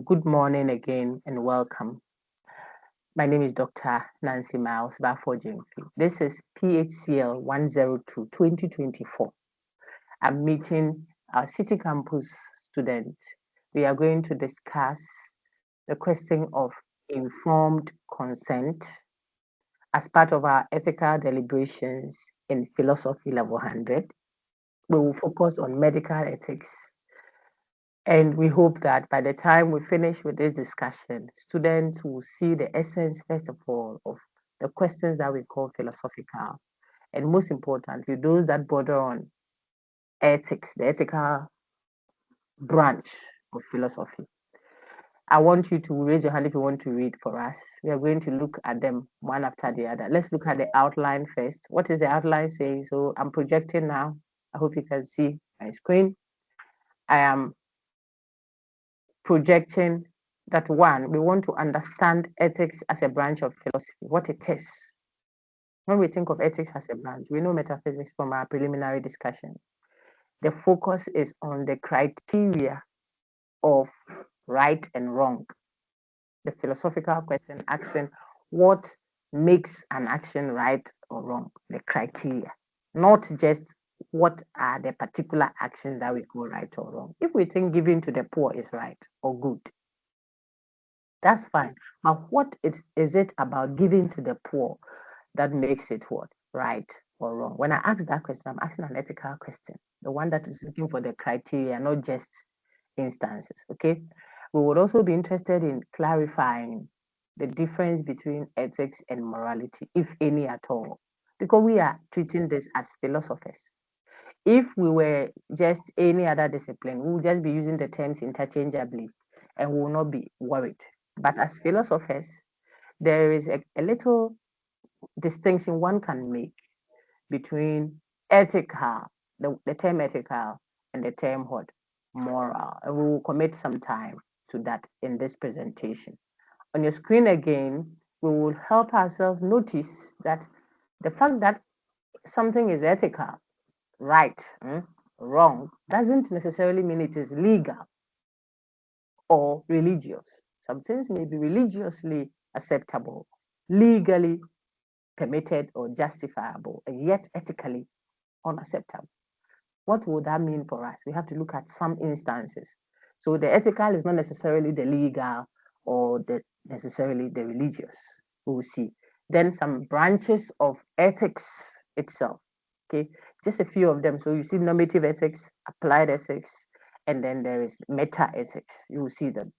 Good morning again and welcome. My name is Dr. Nancy Miles Bafojimfi. This is PHCL 102 2024. I'm meeting our City Campus students. We are going to discuss the question of informed consent as part of our ethical deliberations in Philosophy Level 100. We will focus on medical ethics. And we hope that by the time we finish with this discussion, students will see the essence, first of all, of the questions that we call philosophical. And most importantly, those that border on ethics, the ethical branch of philosophy. I want you to raise your hand if you want to read for us. We are going to look at them one after the other. Let's look at the outline first. What is the outline saying? So I'm projecting now. I hope you can see my screen. I am projecting that one, we want to understand ethics as a branch of philosophy, what it is. When we think of ethics as a branch, we know metaphysics from our preliminary discussions. The focus is on the criteria of right and wrong. The philosophical question asking what makes an action right or wrong, the criteria, not just what are the particular actions that we go right or wrong. If we think giving to the poor is right or good, that's fine. But what is it about giving to the poor that makes it what? Right or wrong? When I ask that question, I'm asking an ethical question, the one that is looking for the criteria, not just instances. Okay. We would also be interested in clarifying the difference between ethics and morality, if any at all, because we are treating this as philosophers. If we were just any other discipline, we would just be using the terms interchangeably and we will not be worried. But as philosophers, there is a little distinction one can make between ethical, the term ethical, and the term what? Moral. And we will commit some time to that in this presentation. On your screen again, we will help ourselves notice that the fact that something is ethical, right, wrong, doesn't necessarily mean it is legal or religious. Some things may be religiously acceptable, legally permitted or justifiable, and yet ethically unacceptable. What would that mean for us? We have to look at some instances. So the ethical is not necessarily the legal or necessarily the religious. We will see. Then some branches of ethics itself. Okay, just a few of them. So you see normative ethics, applied ethics, and then there is meta ethics. You will see them.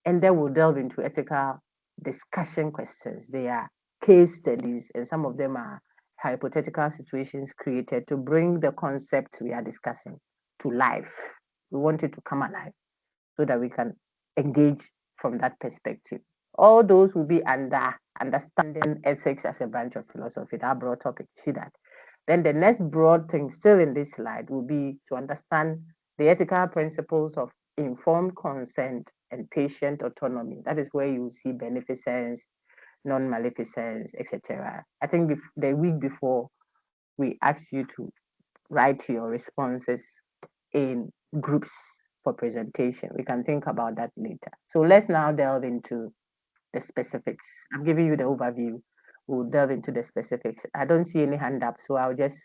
And then we'll delve into ethical discussion questions. They are case studies, and some of them are hypothetical situations created to bring the concept we are discussing to life. We want it to come alive so that we can engage from that perspective. All those will be under understanding ethics as a branch of philosophy, that broad topic. See that? Then the next broad thing still in this slide will be to understand the ethical principles of informed consent and patient autonomy. That is where you see beneficence, non-maleficence, etc. I think the week before, we asked you to write your responses in groups for presentation. We can think about that later. So let's now delve into the specifics. I'm giving you the overview. We'll delve into the specifics. I don't see any hand up, so I'll just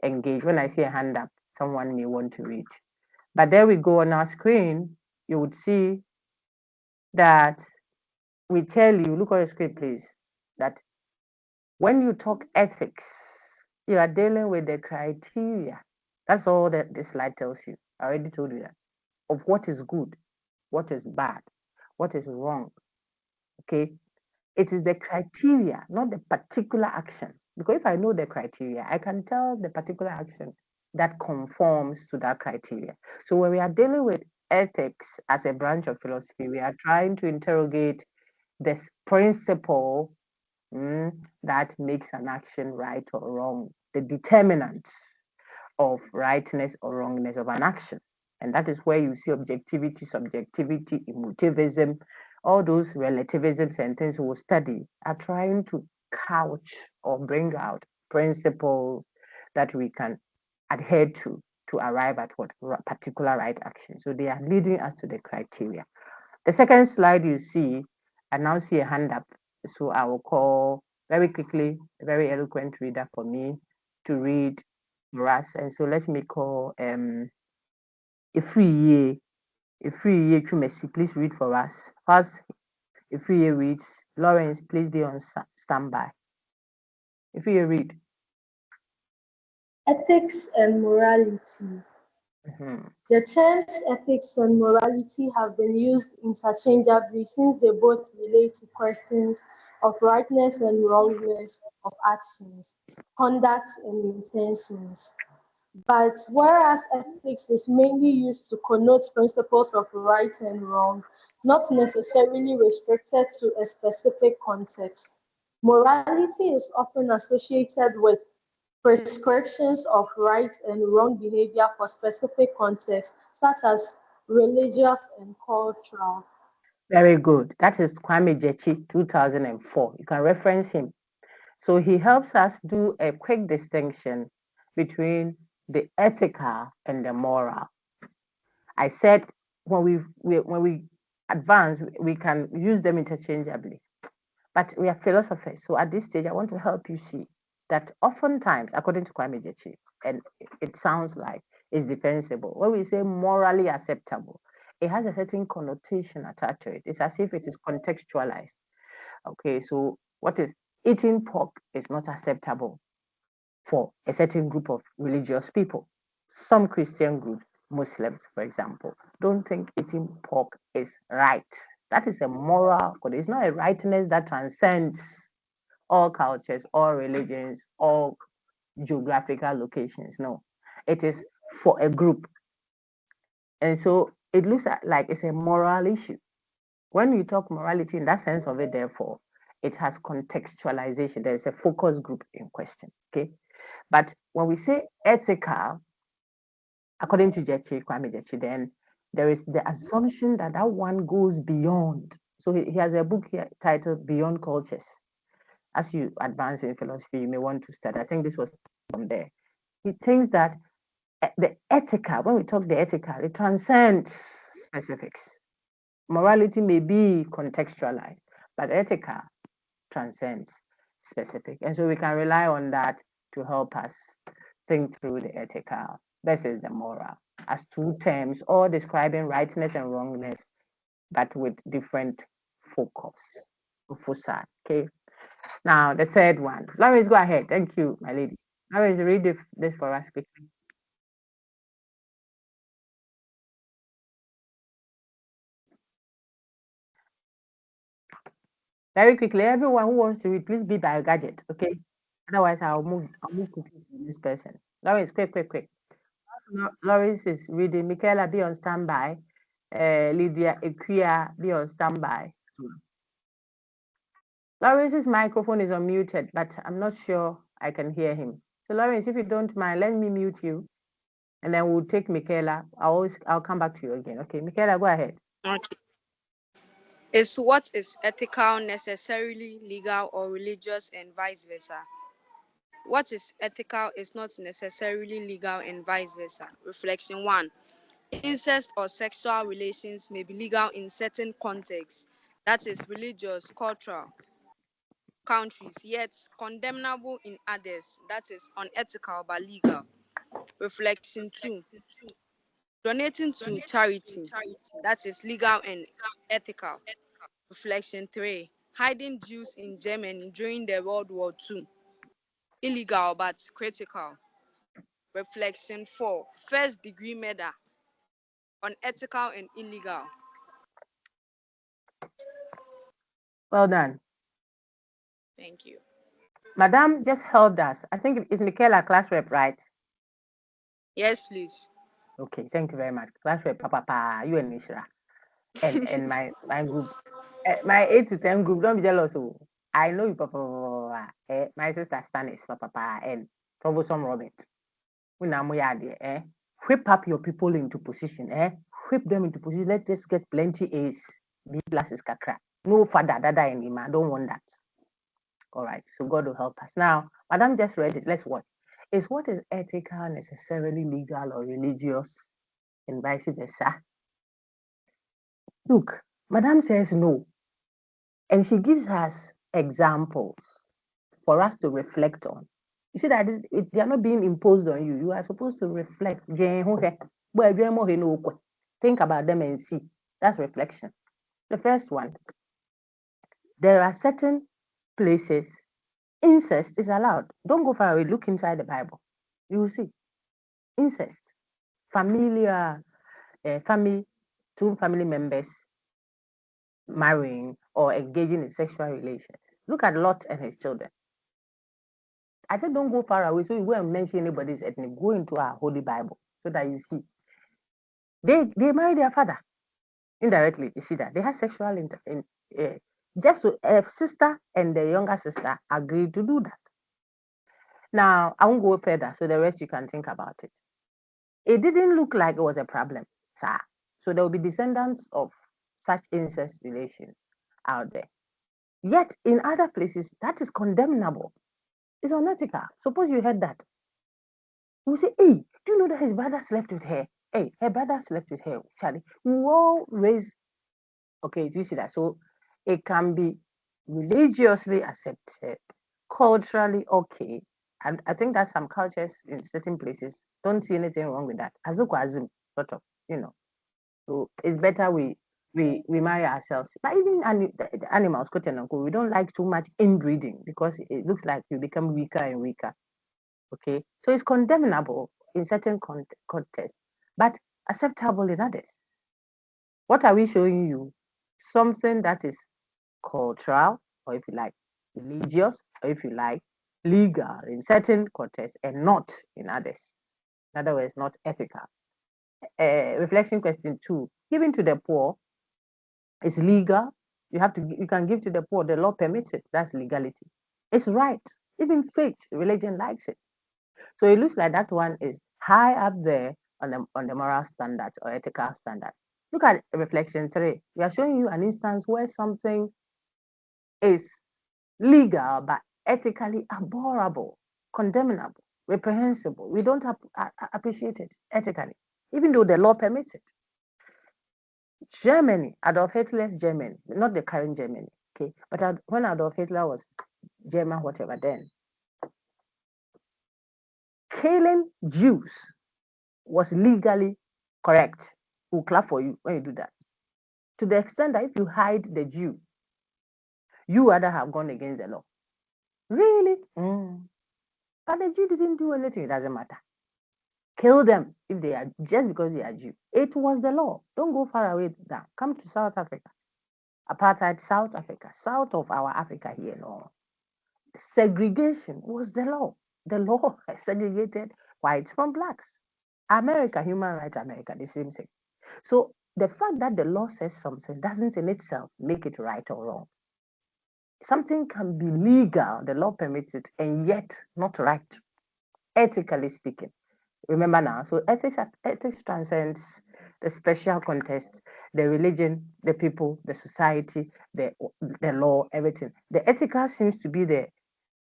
engage. When I see a hand up, someone may want to read. But there we go on our screen. You would see that we tell you, look at your screen, please, that when you talk ethics, you are dealing with the criteria. That's all that this slide tells you. I already told you that. Of what is good, what is bad, what is wrong. Okay? It is the criteria, not the particular action. Because if I know the criteria, I can tell the particular action that conforms to that criteria. So when we are dealing with ethics as a branch of philosophy, we are trying to interrogate this principle that makes an action right or wrong, the determinant of rightness or wrongness of an action. And that is where you see objectivity, subjectivity, emotivism, all those relativisms and things we'll study are trying to couch or bring out principles that we can adhere to arrive at what particular right action. So they are leading us to the criteria. The second slide you see, I now see a hand up. So I will call very quickly a very eloquent reader for me to read for us. And so let me call Ifriye Chumesi, please read for us. First, Ifriye reads. Lawrence, please be on standby. Ifriye, read. Ethics and morality. The terms ethics and morality have been used interchangeably since they both relate to questions of rightness and wrongness of actions, conduct and intentions. But whereas ethics is mainly used to connote principles of right and wrong, not necessarily restricted to a specific context, morality is often associated with prescriptions of right and wrong behavior for specific contexts, such as religious and cultural. Very good. That is Kwame Jechi, 2004. You can reference him. So he helps us do a quick distinction between the ethical and the moral. I said when we advance, we can use them interchangeably. But we are philosophers. So at this stage, I want to help you see that oftentimes, according to Kwame Jechi, and it sounds like it's defensible, when we say morally acceptable, it has a certain connotation attached to it. It's as if it is contextualized. Okay, so what is eating pork is not acceptable for a certain group of religious people. Some Christian groups, Muslims, for example, don't think eating pork is right. That is a moral code. It's not a rightness that transcends all cultures, all religions, all geographical locations. No, it is for a group. And so it looks like it's a moral issue. When you talk morality in that sense of it, therefore, it has contextualization. There's a focus group in question. Okay. But when we say ethical, according to Kwame Jechi, then there is the assumption that that one goes beyond. So he has a book here titled Beyond Cultures. As you advance in philosophy, you may want to study. I think this was from there. He thinks that the ethical, when we talk the ethical, it transcends specifics. Morality may be contextualized, but ethical transcends specific. And so we can rely on that to help us think through the ethical versus the moral as two terms, all describing rightness and wrongness, but with different focus. Foci. Okay. Now the third one. Lawrence, go ahead. Thank you, my lady. Lawrence, read this for us quickly. Very quickly, everyone who wants to read, please be by a gadget, okay? Otherwise, I'll move quickly to this person. Lawrence, quick. Lawrence is reading. Michaela, be on standby. Lydia Equia, be on standby. Lawrence's microphone is unmuted, but I'm not sure I can hear him. So Lawrence, if you don't mind, let me mute you, and then we'll take Michaela. I'll come back to you again. Okay, Michaela, go ahead. Okay. Is what is ethical necessarily legal or religious and vice versa? What is ethical is not necessarily legal and vice versa. Reflection 1. Incest or sexual relations may be legal in certain contexts, that is religious, cultural, countries, yet condemnable in others, that is unethical but legal. Reflection 2. Donating to charity, that is legal and ethical. Reflection 3. Hiding Jews in Germany during the World War II. Illegal but critical. Reflection 4. First degree murder. Unethical and illegal. Well done. Thank you. Madam just helped us. I think it's Michaela, class rep, right? Yes, please. Okay, thank you very much. Class rep, Papa, you and Mishra. And my group, my 8 to 10 group, don't be jealous. I know you, Papa. My sister Stanis, Papa, and Troublesome Robert. Whip up your people into position. Whip them into position. Let us get plenty A's, B pluses, kakra. No father, dada, and I don't want that. All right, so God will help us. Now, Madam just read it. Let's watch. Is what is ethical necessarily legal or religious, and vice versa? Look, Madam says no. And she gives us examples for us to reflect on. You see that they are not being imposed on you. You are supposed to reflect. Think about them and see. That's reflection. The first one, there are certain places incest is allowed. Don't go far away. Look inside the Bible. You will see incest, familiar family, two family members marrying or engaging in sexual relations. Look at Lot and his children. I said, don't go far away. So you won't mention anybody's ethnic. Go into our Holy Bible so that you see. They marry their father indirectly. You see that they have sexual just so a sister and the younger sister agreed to do that. Now I won't go further, so the rest you can think about it. It didn't look like it was a problem, sir. So there will be descendants of such incest relations out there. Yet in other places, that is condemnable. It's unethical. Suppose you heard that. You say, hey, do you know that his brother slept with her? Hey, her brother slept with her, Charlie. We all raise, okay, do you see that? So it can be religiously accepted, culturally okay. And I think that some cultures in certain places don't see anything wrong with that. Azukwazim, sort of, you know. So it's better we marry ourselves. But even the animals, quote and unquote, we don't like too much inbreeding because it looks like you become weaker and weaker. Okay, so it's condemnable in certain contexts, but acceptable in others. What are we showing you? Something that is cultural, or if you like, religious, or if you like, legal in certain contexts and not in others. In other words, not ethical. Reflection question 2: giving to the poor is legal. You can give to the poor. The law permits it. That's legality. It's right. Even faith, religion likes it. So it looks like that one is high up there on the moral standards or ethical standard. Look at reflection 3. We are showing you an instance where something is legal but ethically abhorrible, condemnable, reprehensible. We don't appreciate it ethically, even though the law permits it. Germany, Adolf Hitler's Germany, not the current Germany, okay, but when Adolf Hitler was German, whatever, then killing Jews was legally correct. We'll clap for you when you do that. To the extent that if you hide the Jew, you rather have gone against the law. Really? But the Jew didn't do anything. It doesn't matter. Kill them if they are just because they are Jew. It was the law. Don't go far away down. Come to South Africa. Apartheid, South Africa, south of our Africa here. No. Segregation was the law. The law segregated whites from blacks. America, Human Rights America, the same thing. So the fact that the law says something doesn't in itself make it right or wrong. Something can be legal, the law permits it, and yet not right, ethically speaking. Remember now, so ethics transcends the special context, the religion, the people, the society, the law, everything. The ethical seems to be the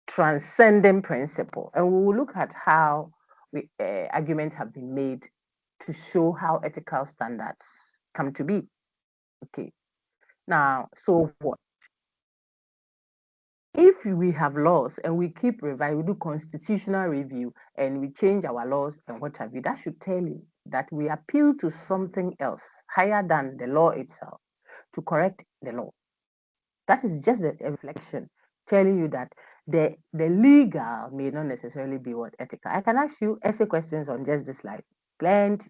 transcending principle. And we will look at how arguments have been made to show how ethical standards come to be. Okay. Now, so what? If we have laws and we keep revising, we do constitutional review and we change our laws and what have you, that should tell you that we appeal to something else higher than the law itself to correct the law. That is just a reflection telling you that the legal may not necessarily be what ethical. I can ask you essay questions on just this slide. Plenty.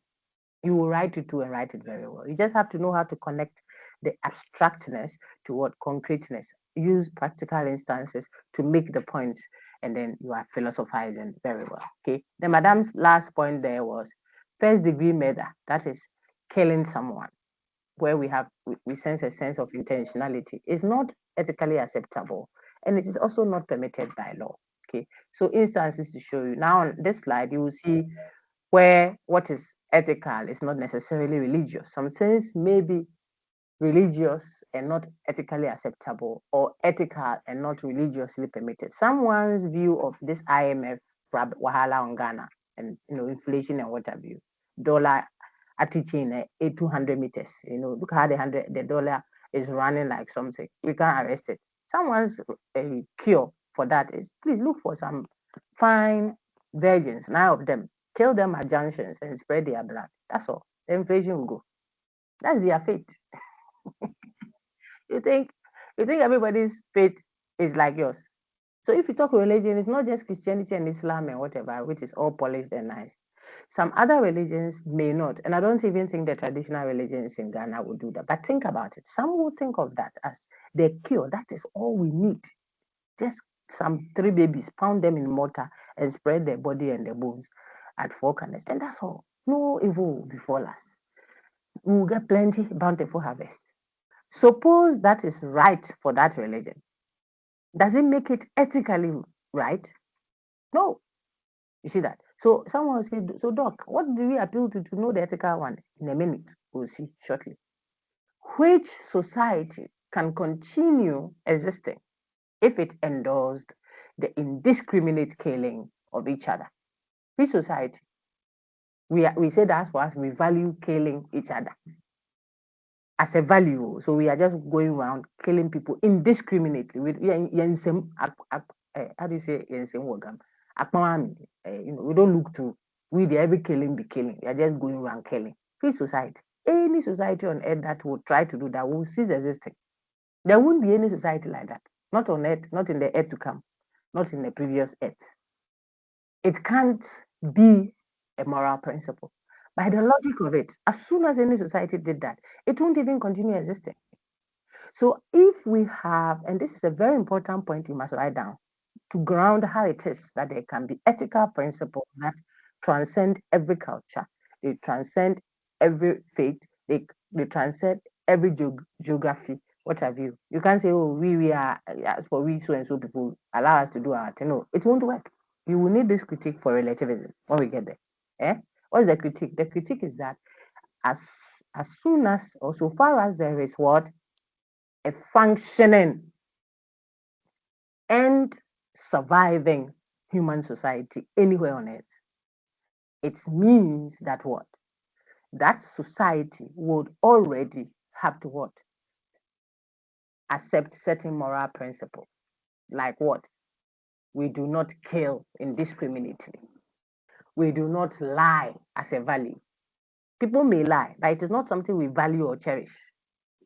You will write it too and write it very well. You just have to know how to connect the abstractness to what concreteness. Use practical instances to make the point, and then you are philosophizing very well. Okay. The madam's last point there was first degree murder. That is killing someone where we sense a sense of intentionality. It's not ethically acceptable, and it is also not permitted by law. Okay. So instances to show you. Now on this slide, you will see where what is ethical is not necessarily religious. Some things may be religious and not ethically acceptable, or ethical and not religiously permitted. Someone's view of this IMF wahala on Ghana and inflation and what have you, dollar at teaching 200 meters. Look how the dollar is running like something, we can't arrest it. Someone's cure for that is, please look for some fine virgins, 9 of them, kill them at junctions and spread their blood. That's all. The inflation will go. That's their fate. you think everybody's fate is like yours? So if you talk religion, it's not just Christianity and Islam and whatever, which is all polished and nice. Some other religions may not, and I don't even think the traditional religions in Ghana would do that. But think about it. Some will think of that as the cure. That is all we need. Just some 3 babies, pound them in mortar and spread their body and their bones at 4 corners. And that's all. No evil will befall us. We will get plenty bountiful harvest. Suppose that is right for that religion. Does it make it ethically right? No. You see that? So someone will say, so Doc, what do we appeal to know the ethical one? In a minute, we'll see shortly. Which society can continue existing if it endorsed the indiscriminate killing of each other? Which society? We say that for us, we value killing each other as a value. So we are just going around killing people indiscriminately. How do you say we don't look to the every killing be killing. We are just going around killing. Which society? Any society on earth that will try to do that will cease existing. There won't be any society like that. Not on earth, not in the earth to come, not in the previous earth. It can't be a moral principle. By the logic of it, as soon as any society did that, it won't even continue existing. So if we have, and this is a very important point you must write down, to ground how it is that there can be ethical principles that transcend every culture, they transcend every faith, they transcend every geography, what have you. You can't say, oh, we are, as for we so and so people, allow us to do our thing. No, it won't work. You will need this critique for relativism when we get there. What is the critique? The critique is that as soon as, or so far as there is what? A functioning and surviving human society anywhere on earth, it means that what? That society would already have to what? Accept certain moral principles. Like what? We do not kill indiscriminately. We do not lie as a value. People may lie, but it is not something we value or cherish.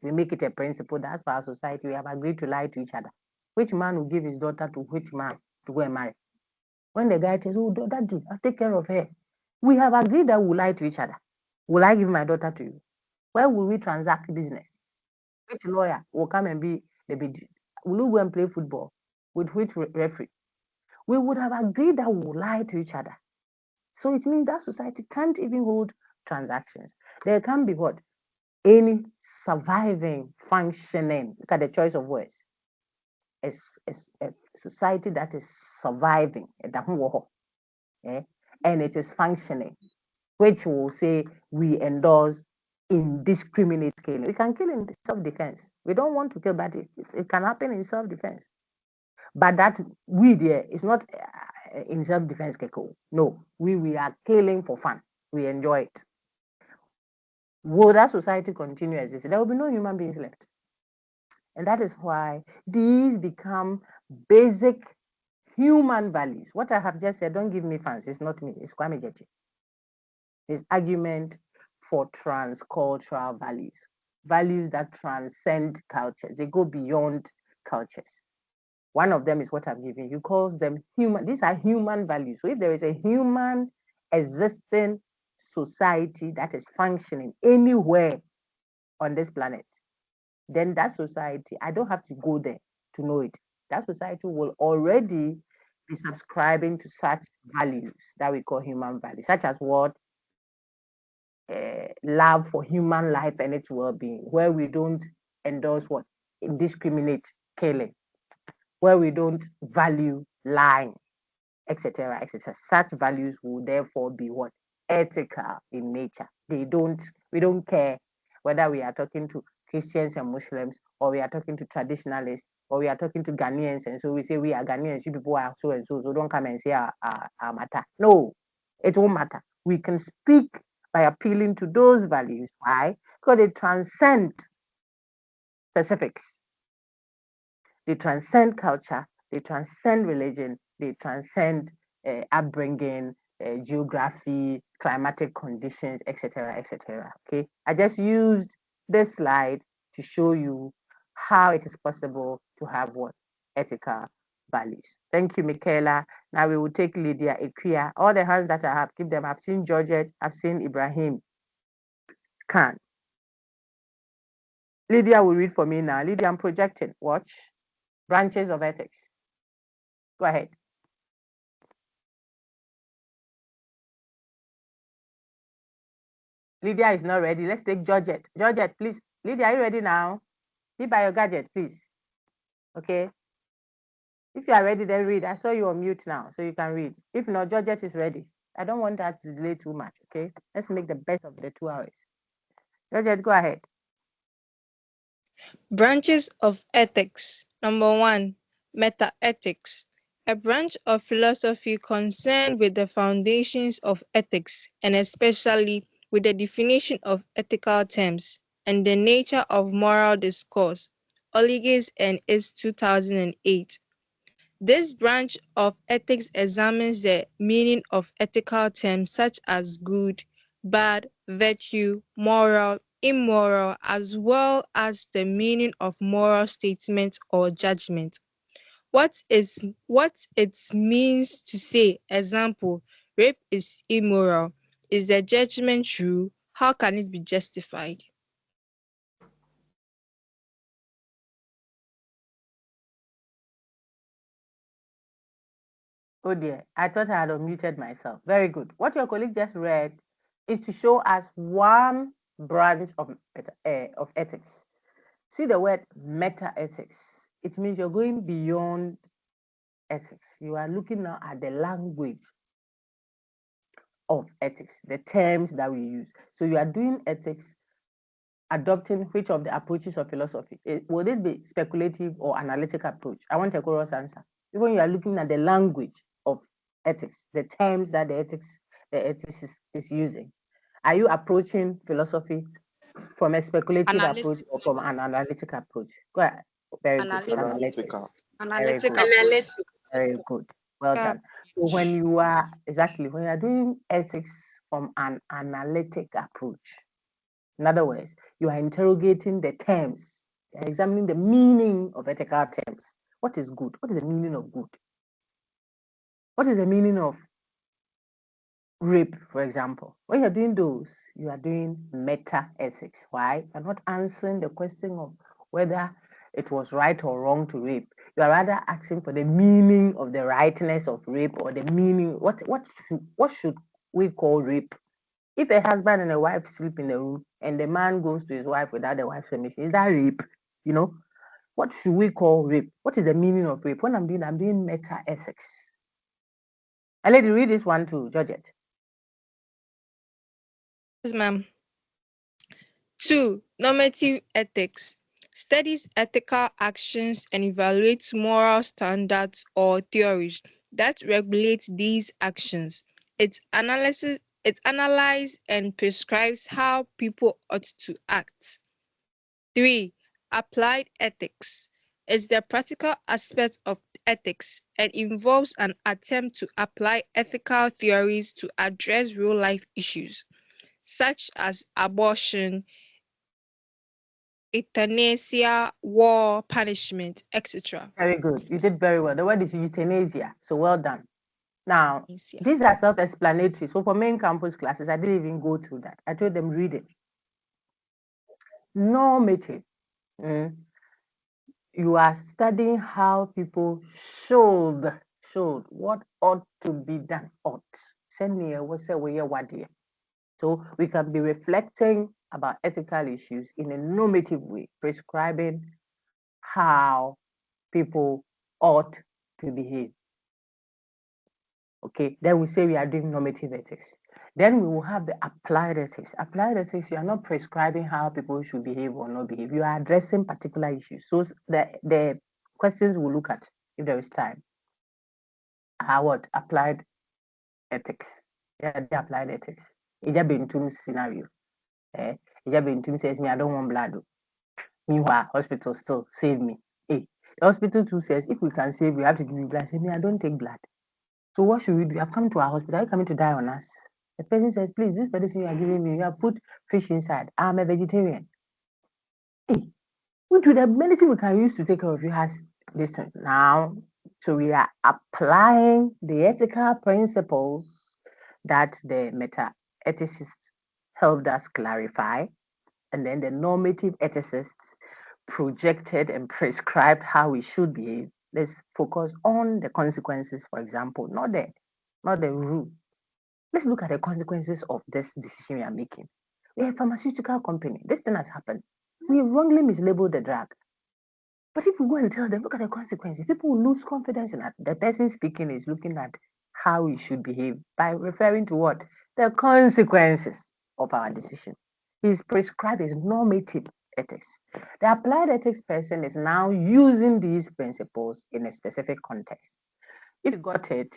We make it a principle. That's for our society. We have agreed to lie to each other. Which man will give his daughter to which man to go and marry? When the guy says, oh, daddy, I'll take care of her. We have agreed that we'll lie to each other. Will I give my daughter to you? Where will we transact business? Which lawyer will come and be the big? Will we go and play football? With which referee? We would have agreed that we'll lie to each other. So it means that society can't even hold transactions. There can be what? Any surviving, functioning, look at the choice of words, a society that is surviving, and it is functioning, which will say we endorse indiscriminate killing. We can kill in self-defense. We don't want to kill, but it can happen in self-defense. But that we there is not in self-defense, Keko. No, we are killing for fun. We enjoy it. Will that society continue existing? There will be no human beings left. And that is why these become basic human values. What I have just said, don't give me fans, it's not me, it's Kwame Gyekye. His argument for transcultural values, values that transcend cultures, they go beyond cultures. One of them is what I'm giving you, calls them human. These are human values. So if there is a human existing society that is functioning anywhere on this planet, then that society, I don't have to go there to know it. That society will already be subscribing to such values that we call human values, such as what? Love for human life and its well-being, where we don't endorse what? Indiscriminate killing, where we don't value lying, etc., etc. Such values will therefore be what? Ethical in nature. We don't care whether we are talking to Christians and Muslims, or we are talking to traditionalists, or we are talking to Ghanaians, and so we say we are Ghanaians, you people are so and so, so don't come and say our matter. No, it won't matter. We can speak by appealing to those values. Why? Because they transcend specifics. They transcend culture, they transcend religion, they transcend upbringing, geography, climatic conditions, etc., etc. Okay, I just used this slide to show you how it is possible to have what ethical values. Thank you, Michaela. Now we will take Lydia Equia. All the hands that I have, keep them. I've seen Georgette, I've seen Ibrahim Khan. Lydia will read for me now. Lydia, I'm projecting. Watch. Branches of ethics. Go ahead. Lydia is not ready. Let's take Georgette. Georgette, please. Lydia, are you ready now? Be by your gadget, please. Okay. If you are ready, then read. I saw you on mute now, so you can read. If not, Georgette is ready. I don't want that to delay too much, okay? Let's make the best of the 2 hours. Georgette, go ahead. Branches of ethics. Number 1, metaethics, a branch of philosophy concerned with the foundations of ethics and especially with the definition of ethical terms and the nature of moral discourse. Olligis and its 2008. This branch of ethics examines the meaning of ethical terms such as good, bad, virtue, moral, immoral, as well as the meaning of moral statement or judgment. What it means to say, example, rape is immoral. Is the judgment true? How can it be justified? Oh dear, I thought I had unmuted myself. Very good. What your colleague just read is to show us one branch of ethics. See the word meta-ethics. It means you're going beyond ethics. You are looking now at the language of ethics, the terms that we use. So you are doing ethics, adopting which of the approaches of philosophy? Would it be speculative or analytic approach? I want a chorus answer. Even you are looking at the language of ethics, the terms that the ethics is using. Are you approaching philosophy from a speculative approach or from an analytic approach? Go ahead. Very good. Analytical. Very good. Very good. Well done. So when you are doing ethics from an analytic approach, in other words, you are interrogating the terms, you are examining the meaning of ethical terms. What is good? What is the meaning of good? What is the meaning of rape, for example? When you're doing those, you are doing meta-ethics. Why? You're not answering the question of whether it was right or wrong to rape. You are rather asking for the meaning of the rightness of rape, or the meaning, what should we call rape? If a husband and a wife sleep in a room and the man goes to his wife without the wife's permission, is that rape? You know, what should we call rape? What is the meaning of rape? When I'm doing meta-ethics. And let you read this one too, Georgette. Yes, ma'am. 2. Normative ethics. Studies ethical actions and evaluates moral standards or theories that regulate these actions. It analyzes and prescribes how people ought to act. 3. Applied ethics. It's the practical aspect of ethics and involves an attempt to apply ethical theories to address real-life issues, such as abortion, euthanasia, war, punishment, etc. Very good. You did very well. The word is euthanasia. So well done. Now, these are self-explanatory. So for main campus classes, I didn't even go through that. I told them read it. Normative. You are studying how people should what ought to be done. Ought. Send me a what's a. So we can be reflecting about ethical issues in a normative way, prescribing how people ought to behave. Okay, then we say we are doing normative ethics. Then we will have the applied ethics. Applied ethics, you are not prescribing how people should behave or not behave. You are addressing particular issues. So the questions we'll look at, if there is time, are what? Applied ethics. Yeah, the applied ethics. Ija Bentum scenario. Ija Bentum says, me, I don't want blood. Meanwhile, hospital still save me. Hey, the hospital too says if we can save, we have to give you blood. Say me, I don't take blood. So what should we do? I've come to our hospital. Are you coming to die on us? The person says, please, this medicine you are giving me, you have put fish inside. I'm a vegetarian. Hey, which with the medicine we can use to take care of you has this now. So we are applying the ethical principles that the meta-ethicists helped us clarify, and then the normative ethicists projected and prescribed how we should behave. Let's focus on the consequences, for example, not the rule. Let's look at the consequences of this decision we are making. We're a pharmaceutical company. This thing has happened. We wrongly mislabeled the drug. But if we go and tell them, look at the consequences, people will lose confidence in that. The person speaking is looking at how we should behave by referring to what? The consequences of our decision. He's prescribed his normative ethics. The applied ethics person is now using these principles in a specific context. If you got it,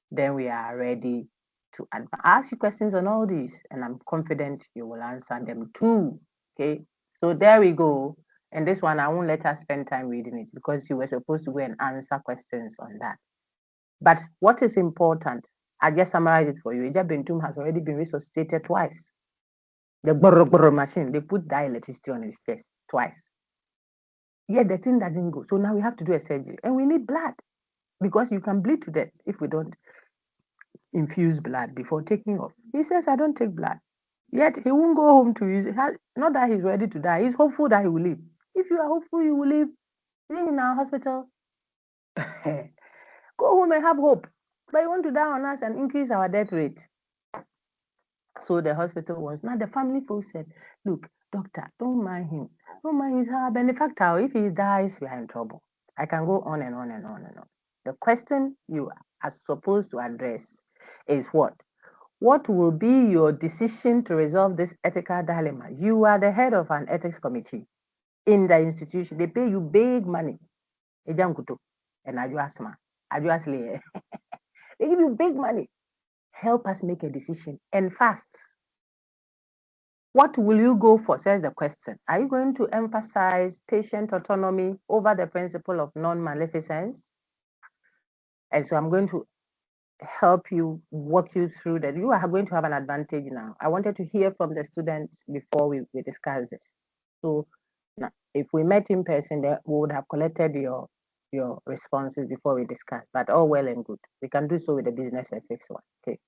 then we are ready to ask you questions on all these, and I'm confident you will answer them too. Okay, so there we go. And this one, I won't let us spend time reading it because you were supposed to go and answer questions on that. But what is important, I just summarize it for you. Ija Bentum has already been resuscitated twice. The borrow machine, they put that electricity on his chest twice. Yet the thing doesn't go. So now we have to do a surgery, and we need blood because you can bleed to death if we don't infuse blood before taking off. He says, I don't take blood. Yet he won't go home to use it. Not that he's ready to die. He's hopeful that he will live. If you are hopeful you will live, stay in our hospital. Go home and have hope. But you want to die on us and increase our death rate. So the hospital was. Now the family folks said, look, doctor, don't mind him. Don't mind his benefactor. If he dies, we are in trouble. I can go on and on and on and on. The question you are supposed to address is what? What will be your decision to resolve this ethical dilemma? You are the head of an ethics committee in the institution. They pay you big money. And they give you big money. Help us make a decision and fast. What will you go for, says the question. Are you going to emphasize patient autonomy over the principle of non-maleficence? And so I'm going to help you, walk you through that. You are going to have an advantage now. I wanted to hear from the students before we discuss this. So now, if we met in person, we would have collected your responses before we discuss, but all well and good. We can do so with the business ethics one, okay?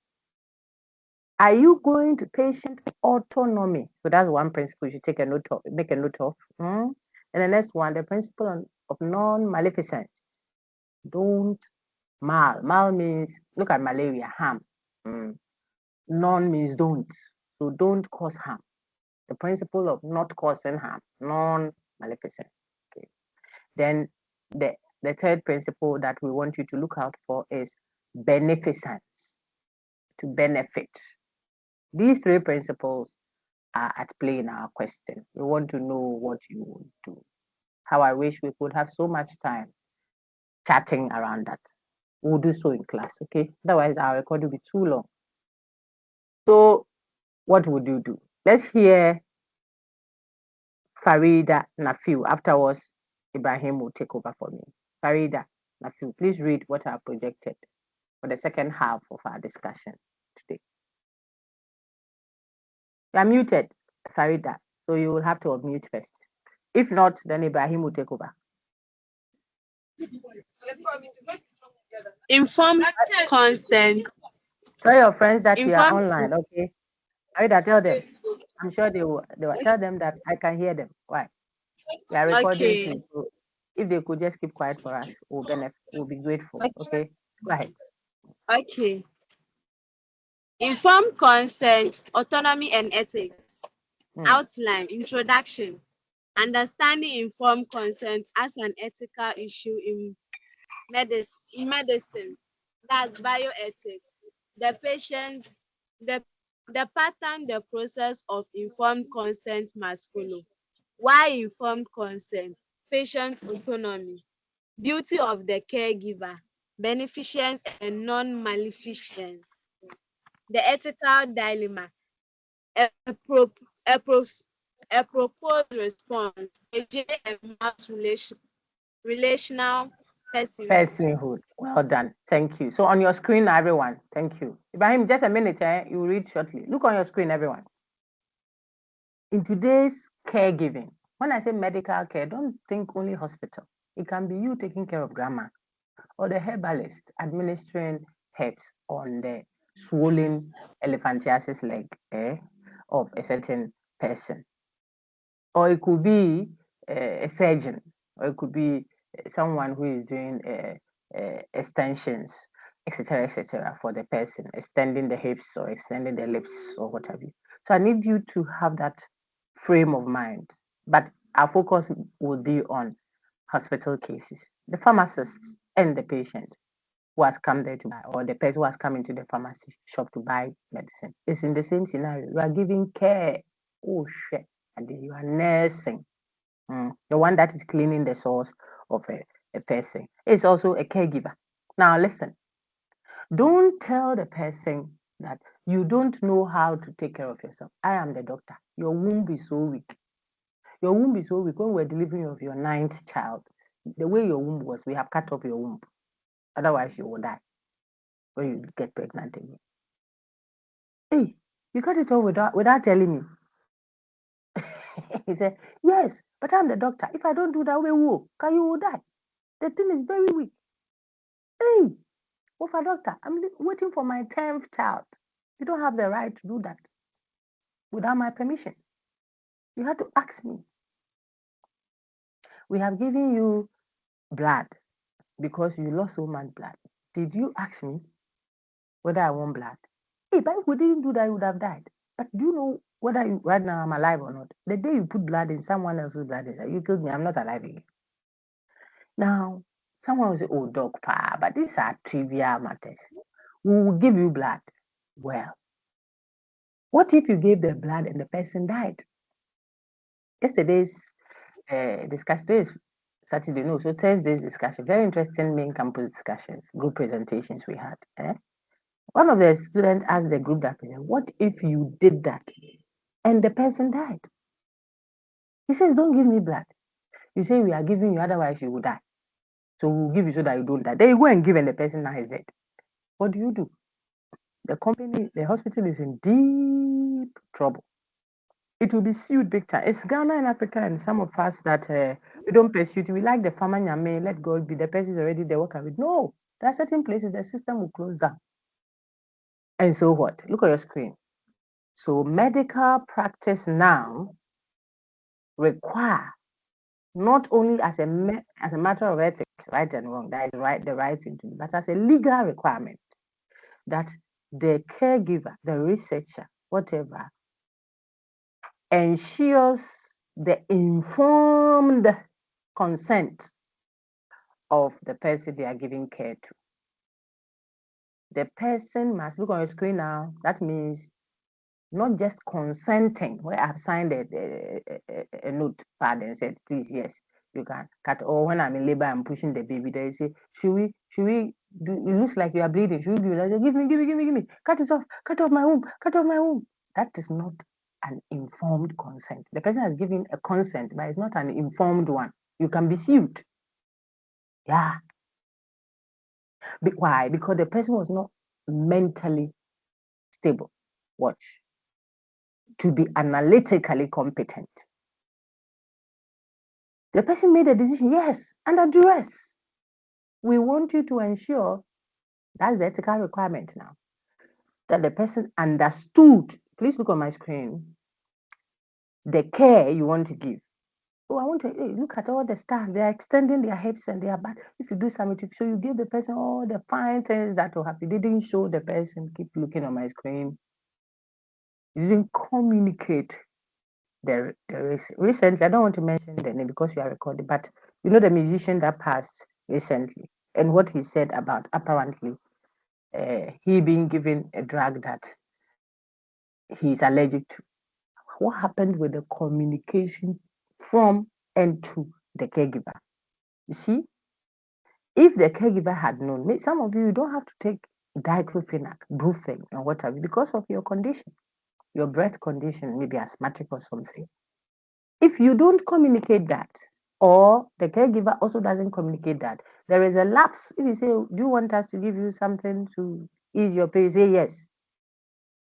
Are you going to patient autonomy? So that's one principle you should take a note of, make a note of. And the next one, the principle of non-maleficence. Don't mal. Mal means, look at malaria, harm. Non means don't. So don't cause harm. The principle of not causing harm, non-maleficence. Okay. Then the third principle that we want you to look out for is beneficence, to benefit. These three principles are at play in our question. We want to know what you would do. How I wish we could have so much time chatting around that. We'll do so in class, okay? Otherwise, our record will be too long. So, what would you do? Let's hear Farida Nafiu. Afterwards, Ibrahim will take over for me. Farida Nafiu, please read what I projected for the second half of our discussion today. You are muted, Farida, so you will have to unmute first. If not, then Ibrahim will take over. Informed consent. Tell your friends that you are online, okay? Farida, tell them. I'm sure they will tell them that I can hear them. Why? We are recording too, so if they could just keep quiet for us, we'll be grateful. Okay, go ahead. Okay. Informed consent, autonomy and ethics. Outline, introduction. Understanding informed consent as an ethical issue in medicine. That's bioethics. The patient, the pattern, the process of informed consent must follow. Why informed consent? Patient autonomy. Duty of the caregiver. Beneficence and non-maleficence. The ethical dilemma. a proposed response, a J and mass relational Personhood. Well done. Thank you. So on your screen, everyone. Thank you. Ibrahim, just a minute, you read shortly. Look on your screen, everyone. In today's caregiving, when I say medical care, don't think only hospital. It can be you taking care of grandma or the herbalist administering herbs on the swollen elephantiasis leg of a certain person. Or it could be a surgeon, or it could be someone who is doing extensions, etc., for the person, extending the hips or extending the lips or what have you. So I need you to have that frame of mind. But our focus will be on hospital cases, the pharmacists and the patient who has come there to buy, or the person who has come into the pharmacy shop to buy medicine. It's in the same scenario. You are giving care. Oh shit. And you are nursing. The one that is cleaning the source of a person is also a caregiver. Now listen, don't tell the person that you don't know how to take care of yourself. I am the doctor. Your womb is so weak. Your womb is so weak. When we're delivering of your 9th child, the way your womb was, we have cut off your womb. Otherwise, you will die when you get pregnant again. Hey, you cut it off without telling me. He said, yes, but I'm the doctor. If I don't do that, you will die. The thing is very weak. Hey, a doctor, I'm waiting for my 10th child. You don't have the right to do that without my permission. You have to ask me. We have given you blood because you lost so much blood. Did you ask me whether I want blood? Hey, but if we didn't do that, you would have died. But do you know whether right now I'm alive or not? The day you put blood in someone else's blood, you killed me, I'm not alive again. Now, someone will say, oh, dog, but these are trivial matters. We will give you blood. Well, what if you gave the blood and the person died? Yesterday's discussion, today is Saturday, no, so Thursday's discussion, very interesting main campus discussions, group presentations we had. One of the students asked the group that present, what if you did that and the person died? He says, don't give me blood. You say we are giving you, otherwise you will die. So we'll give you so that you don't die. Then you go and give and the person now is dead. What do? The company, the hospital is in deep trouble. It will be sued big time. It's Ghana and Africa and some of us that we don't pursue it. We like the farmer nyame, let God be, the person is already there, what can we do? No, there are certain places the system will close down. And so what? Look at your screen. So medical practice now require not only as a matter of ethics, right and wrong, that is right, the right thing to do, but as a legal requirement that the caregiver, the researcher, whatever, ensures the informed consent of the person they are giving care to. The person must look on your screen now. That means not just consenting, where I've signed a notepad and said, please, yes, you can cut. Or when I'm in labor, I'm pushing the baby. They say, should we do? It looks like you are bleeding. Should we do it? I say, give me. Cut it off my womb. That is not an informed consent. The person has given a consent, but it's not an informed one. You can be sued. Yeah. Why? Because the person was not mentally stable. Watch. To be analytically competent. The person made a decision, yes, under duress. We want you to ensure, that's the ethical requirement now, that the person understood, please look on my screen, the care you want to give. Oh, I want to look at all the stars. They are extending their hips and their back. If you do something, so you give the person all the fine things that will happen. You didn't show the person. Keep looking on my screen. You didn't communicate the recently. I don't want to mention the name because we are recording, but you know the musician that passed recently and what he said about apparently he being given a drug that he's allergic to. What happened with the communication from and to the caregiver? You see, if the caregiver had known, some of you don't have to take diclofenac, brufen, and whatever because of your condition, your breath condition, maybe asthmatic or something. If you don't communicate that, or the caregiver also doesn't communicate that, there is a lapse. If you say, do you want us to give you something to ease your pain? You say yes.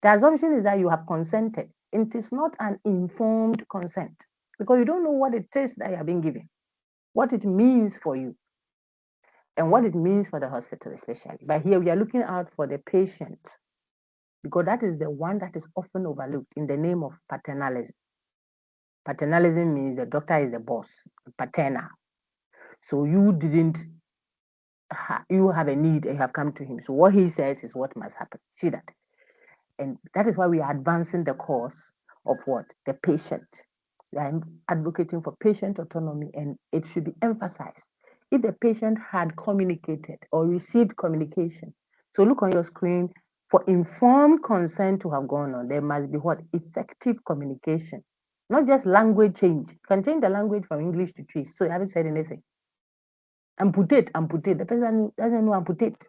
The assumption is that you have consented. It is not an informed consent because you don't know what it is that you are being given, what it means for you, and what it means for the hospital, especially. But here we are looking out for the patient because that is the one that is often overlooked in the name of paternalism. Paternalism means the doctor is the boss, paternal. So you didn't, you have a need and you have come to him. So what he says is what must happen. See that? And that is why we are advancing the cause of what? The patient. We are advocating for patient autonomy, and it should be emphasized. If the patient had communicated or received communication, so look on your screen, for informed consent to have gone on, there must be what? Effective communication, not just language change. You can change the language from English to Twi, so you haven't said anything. Amputate. The person doesn't know amputate.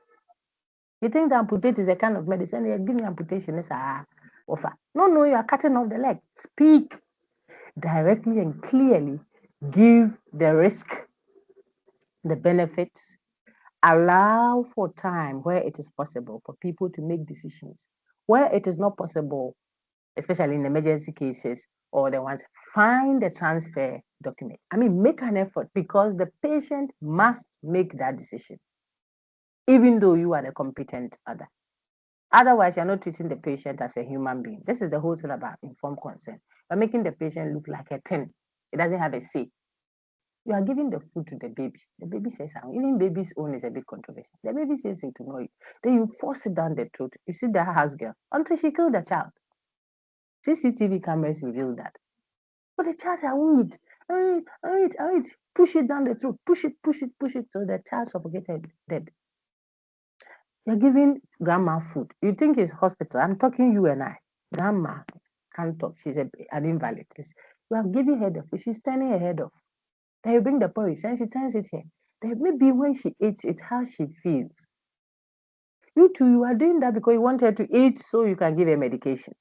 You think the amputate is a kind of medicine? You're giving amputation is a offer. No, you are cutting off the leg. Speak directly and clearly. Give the risk, the benefits. Allow for time where it is possible for people to make decisions. Where it is not possible, especially in emergency cases or the ones, find the transfer document. I mean, make an effort because the patient must make that decision, even though you are the competent other. Otherwise, you're not treating the patient as a human being. This is the whole thing about informed consent. You're making the patient look like a thing. It doesn't have a say. You are giving the food to the baby. The baby says, even baby's own is a bit controversial. The baby says it to know you. Then you force it down the throat. You see the house girl until she killed the child. CCTV cameras reveal that. But the child said, I won't eat. Push it down the throat. Push it. So the child suffocated, dead. You're giving grandma food. You think it's hospital. I'm talking you and I. Grandma can't talk. She's an invalid. You are giving her the food. She's turning her head off. Then you bring the porridge and she turns it here. Then maybe when she eats it, how she feels. You too, you are doing that because you want her to eat so you can give her medication.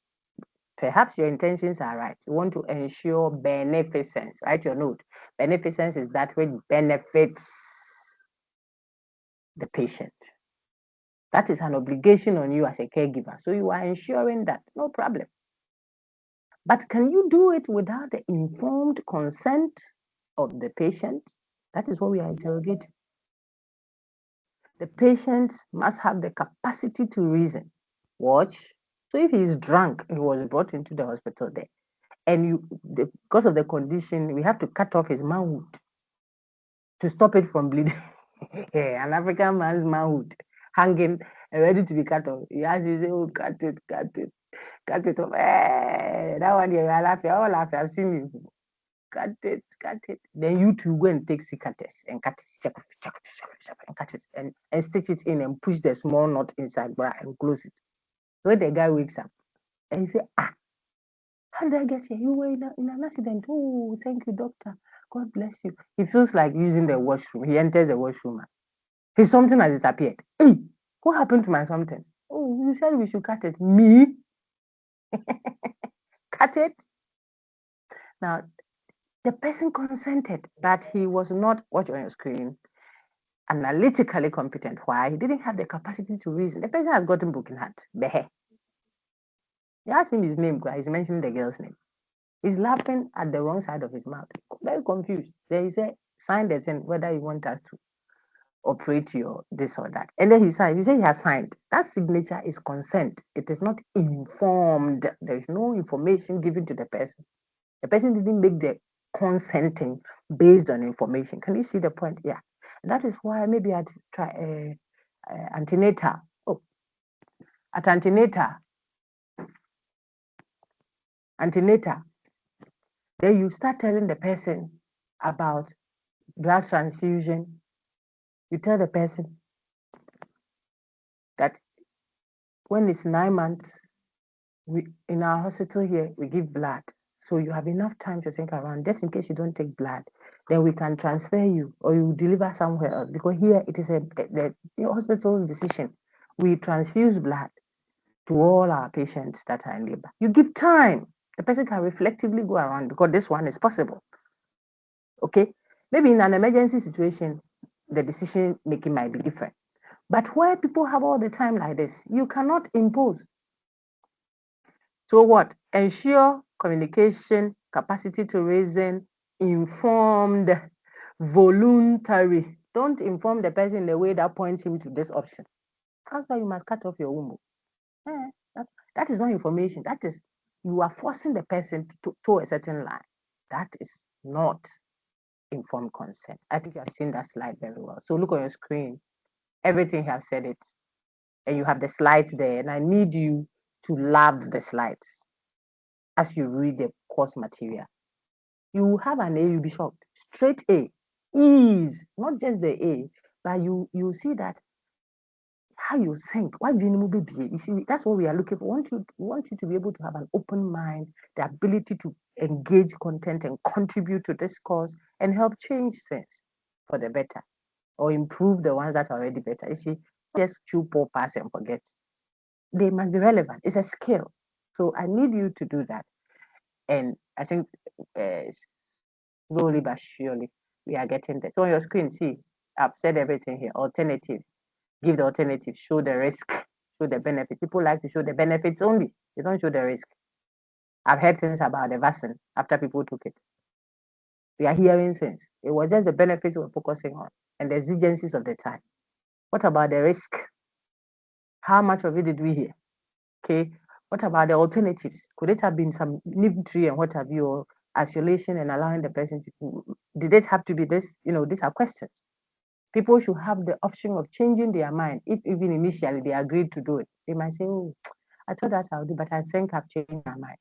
Perhaps your intentions are right. You want to ensure beneficence. Write your note. Beneficence is that which benefits the patient. That is an obligation on you as a caregiver. So you are ensuring that, no problem. But can you do it without the informed consent of the patient? That is what we are interrogating. The patient must have the capacity to reason. Watch. So if he is drunk, he was brought into the hospital there, and because of the condition, we have to cut off his manhood to stop it from bleeding. An African man's manhood hanging and ready to be cut off. He has his oh, cut it off. Hey, that one you are laughing. All laughing. I've seen you. Cut it. Then you two go and take cicatrice and cut it, and cut it and stitch it in and push the small knot inside bra and close it. When the guy wakes up and he say, how did I get here? You were in an accident. Oh, thank you, doctor. God bless you. He feels like using the washroom. He enters the washroom. His something has disappeared. Hey, what happened to my something? Oh, you said we should cut it. Me? Cut it? Now, the person consented, but he was not, watch on your screen, analytically competent. Why? He didn't have the capacity to reason. The person has gotten broken heart. Behe. You ask him his name, he's mentioning the girl's name. He's laughing at the wrong side of his mouth. Very confused. Then he said, sign the thing, whether you want us to operate your this or that. And then he signed. He said he has signed. That signature is consent. It is not informed. There is no information given to the person. The person didn't make the consenting based on information. Can you see the point? Yeah. And that is why maybe I'd try antenatal. Oh, at antenatal. Then you start telling the person about blood transfusion. You tell the person that when it's 9 months, in our hospital here, we give blood. So you have enough time to think around, just in case you don't take blood, then we can transfer you or you deliver somewhere else. Because here it is the hospital's decision. We transfuse blood to all our patients that are in labor. You give time. The person can reflectively go around because this one is possible. Okay, maybe in an emergency situation, the decision making might be different. But where people have all the time like this, you cannot impose. So what? Ensure communication, capacity to reason, informed, voluntary. Don't inform the person in a way that points him to this option. That's why you must cut off your womb. That is not information. That is, you are forcing the person to a certain line. That is not informed consent. I think you have seen that slide very well. So look on your screen. Everything you have said it. And you have the slides there. And I need you to love the slides as you read the course material. You have an A, you'll be shocked. Straight A. Ease. Not just the A, but you see that how you think. Why do you be? You see, that's what we are looking for. We want you to be able to have an open mind, the ability to engage content and contribute to this course and help change things for the better or improve the ones that are already better. You see, just chew, pour, pass, and forget. They must be relevant. It's a skill. So I need you to do that. And I think slowly but surely we are getting there. So on your screen, see, I've said everything here. Alternatives. Give the alternatives. Show the risk. Show the benefit. People like to show the benefits only. They don't show the risk. I've heard things about the vaccine after people took it. We are hearing things. It was just the benefits we're focusing on and the exigencies of the time. What about the risk? How much of it did we hear? Okay. What about the alternatives? Could it have been some NIP3 and what have you, or isolation and allowing the person to, did it have to be this? These are questions. People should have the option of changing their mind. If even initially they agreed to do it, they might say, oh, I thought that I'll do, but I think I've changed my mind.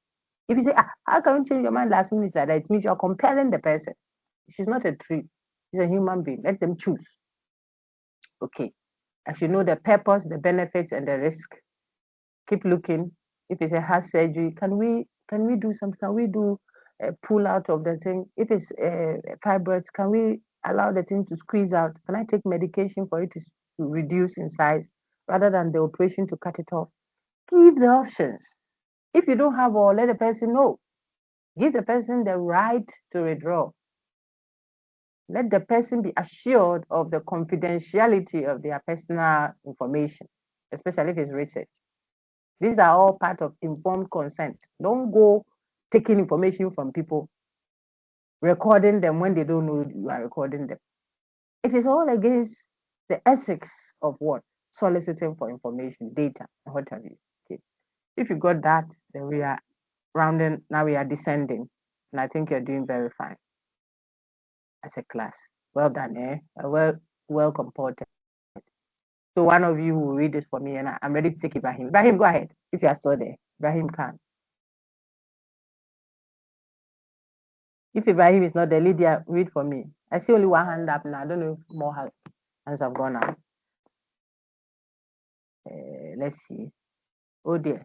If you say, how can you change your mind last minute like that? It means you're compelling the person. She's not a tree. She's a human being. Let them choose. Okay. As you know the purpose, the benefits, and the risk, keep looking. If it's a heart surgery, can we do something? Can we do a pull out of the thing? If it's fibroids, can we allow the thing to squeeze out? Can I take medication for it to reduce in size rather than the operation to cut it off? Give the options. If you don't have all, let the person know. Give the person the right to withdraw. Let the person be assured of the confidentiality of their personal information, especially if it's research. These are all part of informed consent. Don't go taking information from people, recording them when they don't know you are recording them. It is all against the ethics of what? Soliciting for information, data, and what have you. Okay. If you got that, then we are rounding, now we are descending. And I think you're doing very fine as a class. Well done, eh? Well comported. So one of you will read this for me and I'm ready to take Ibrahim. Ibrahim, go ahead, if you are still there. Ibrahim can. If Ibrahim is not there, Lydia, read for me. I see only one hand up now. I don't know if more hands have gone up. Let's see. Oh dear.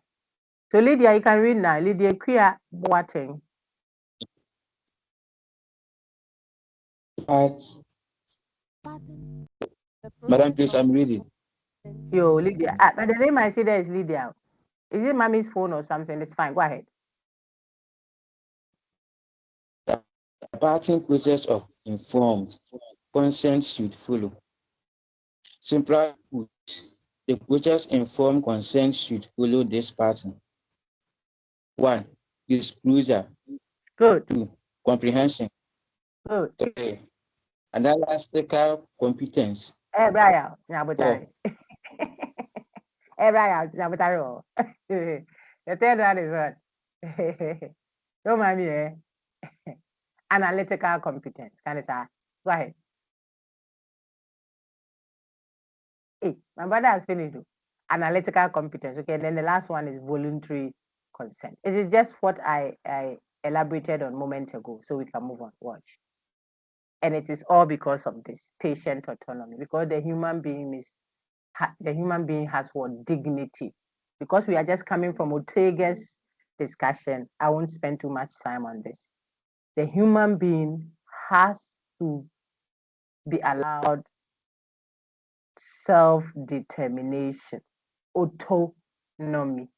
So Lydia, you can read now. Lydia Kuya Boateng. Madam, please, I'm reading. Yo, Lydia. But the name I see there is Lydia. Is it mommy's phone or something? It's fine. Go ahead. The parting process of informed consent should follow. Simply put, the process informed consent should follow this pattern. 1. Disclosure. Good. 2. Comprehension. Good. 3. Analytical competence. Brian, 4. Brian, the third one is what? Don't mind me, eh? Analytical competence. Can you say? Go ahead. Hey, my brother has finished. Analytical competence. Okay, then the last one is voluntary consent. It is just what I elaborated on a moment ago, so we can move on. Watch. And it is all because of this patient autonomy, because the human being has what? Dignity. Because we are just coming from Ortega's discussion, I won't spend too much time on this. The human being has to be allowed self-determination, autonomy.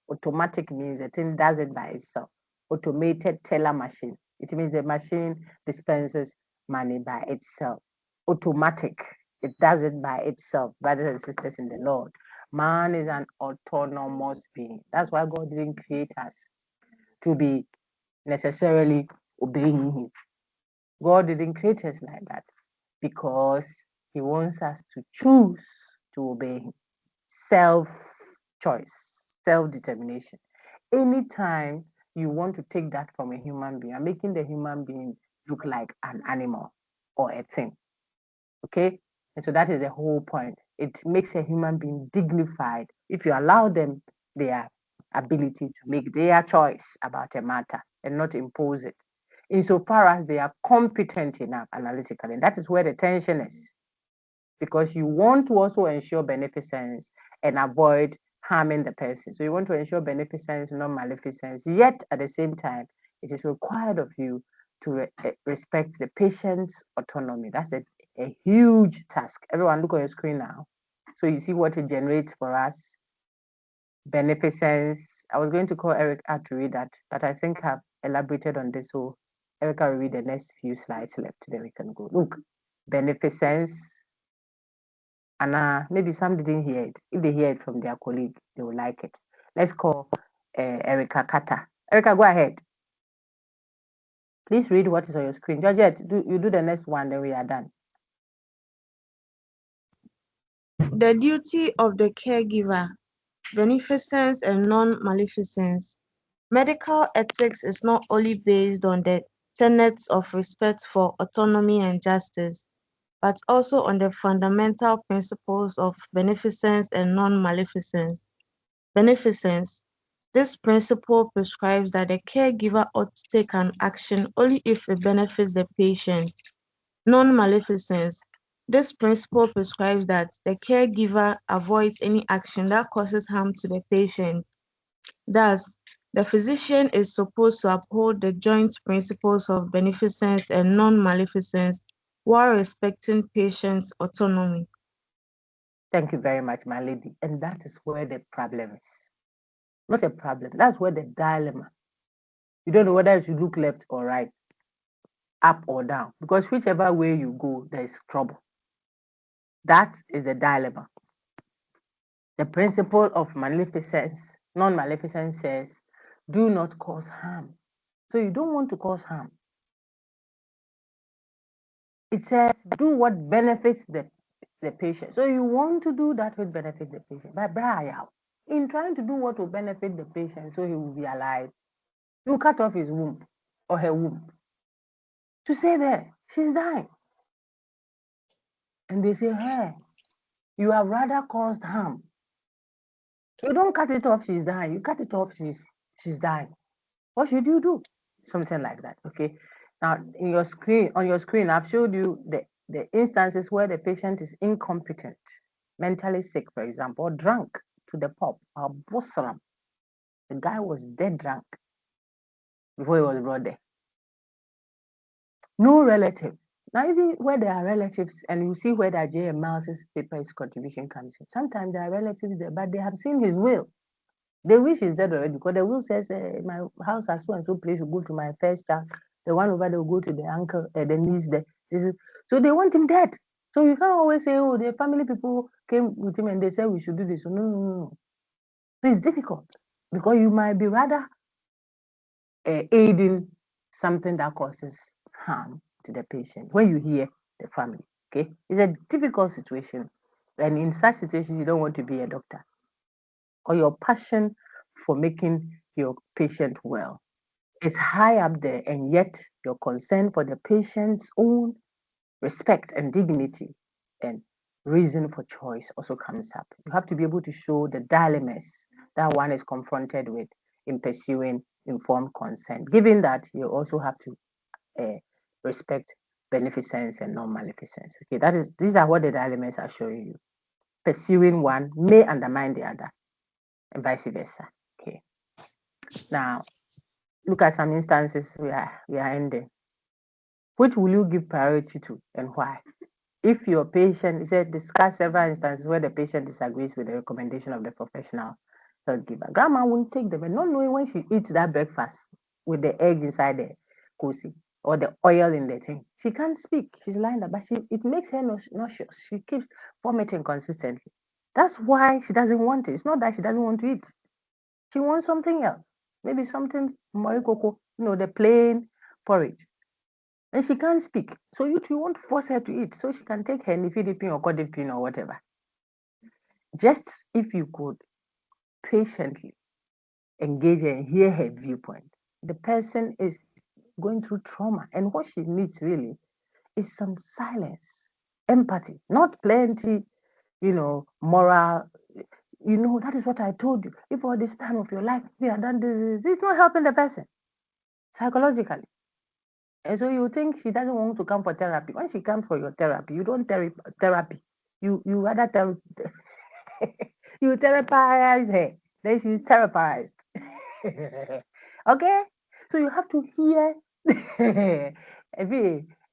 Automatic means the thing does it by itself. Automated teller machine. It means the machine dispenses money by itself. Automatic. It does it by itself, brothers and sisters in the Lord. Man is an autonomous being. That's why God didn't create us to be necessarily obeying him. God didn't create us like that because he wants us to choose to obey him. Self-choice, self-determination. Anytime you want to take that from a human being, you're making the human being look like an animal or a thing. Okay? And so that is the whole point. It makes a human being dignified if you allow them their ability to make their choice about a matter and not impose it, insofar as they are competent enough analytically. And that is where the tension is, because you want to also ensure beneficence and avoid harming the person. So you want to ensure beneficence, not maleficence, yet at the same time, it is required of you to respect the patient's autonomy. That's a huge task. Everyone look on your screen now. So you see what it generates for us. Beneficence. I was going to call Erica to read that, but I think I've elaborated on this. So Erica will read the next few slides left, then we can go. Look, beneficence. And maybe some didn't hear it. If they hear it from their colleague, they will like it. Let's call Erica Kata. Erica, go ahead. Please read what is on your screen. Georgette, you do the next one, then we are done. The duty of the caregiver, beneficence and non-maleficence. Medical ethics is not only based on the tenets of respect for autonomy and justice, but also on the fundamental principles of beneficence and non-maleficence. Beneficence. This principle prescribes that the caregiver ought to take an action only if it benefits the patient. Non-maleficence. This principle prescribes that the caregiver avoids any action that causes harm to the patient. Thus, the physician is supposed to uphold the joint principles of beneficence and non-maleficence while respecting patient's autonomy. Thank you very much, my lady. And that is where the problem is. Not a problem. That's where the dilemma. You don't know whether you should look left or right, up or down, because whichever way you go, there is trouble. That is the dilemma. The principle of maleficence, non-maleficence says, do not cause harm. So you don't want to cause harm. It says, do what benefits the patient. So you want to do that which benefits the patient. But in trying to do what will benefit the patient so he will be alive, you cut off his womb or her womb. To say there, she's dying. And they say, hey, you have rather caused harm. You don't cut it off, she's dying. You cut it off, she's dying. What should you do? Something like that, okay? Now, on your screen, I've showed you the instances where the patient is incompetent, mentally sick, for example, or drunk to the pop, or bosalam. The guy was dead drunk before he was brought there. No relative. Now, even where there are relatives, and you see where that J.M. Miles's paper, his contribution comes in. Sometimes there are relatives there, but they have seen his will. They wish he's dead already because the will says, my house has so and so place will go to my first child. The one over there will go to the uncle, the niece there. So they want him dead. So you can't always say, oh, the family people came with him and they said we should do this. So no. So it's difficult because you might be rather aiding something that causes harm to the patient when you hear the family. Okay, it's a difficult situation, and in such situations, you don't want to be a doctor, or your passion for making your patient well is high up there, and yet your concern for the patient's own respect and dignity and reason for choice also comes up. You have to be able to show the dilemmas that one is confronted with in pursuing informed consent, given that you also have to respect beneficence and non-maleficence. Okay, these are what the dilemmas are showing you. Pursuing one may undermine the other, and vice versa. Okay. Now, look at some instances we are ending. Which will you give priority to and why? If your patient, it said discuss several instances where the patient disagrees with the recommendation of the professional caregiver. Grandma won't take them, and not knowing when she eats that breakfast with the egg inside the kosi or the oil in the thing. She can't speak. She's lying there, but it makes her nauseous. She keeps vomiting consistently. That's why she doesn't want it. It's not that she doesn't want to eat. She wants something else. Maybe something morikoko, the plain porridge. And she can't speak. So you won't force her to eat so she can take her nifidipine or codipine or whatever. Just if you could patiently engage her and hear her viewpoint. The person is going through trauma, and what she needs really is some silence, empathy, not plenty, moral. That is what I told you. If all this time of your life you have done this, it's not helping the person psychologically. And so you think she doesn't want to come for therapy. When she comes for your therapy, you don't therapy. You rather you therapize her. Then she's therapized. Okay? So you have to hear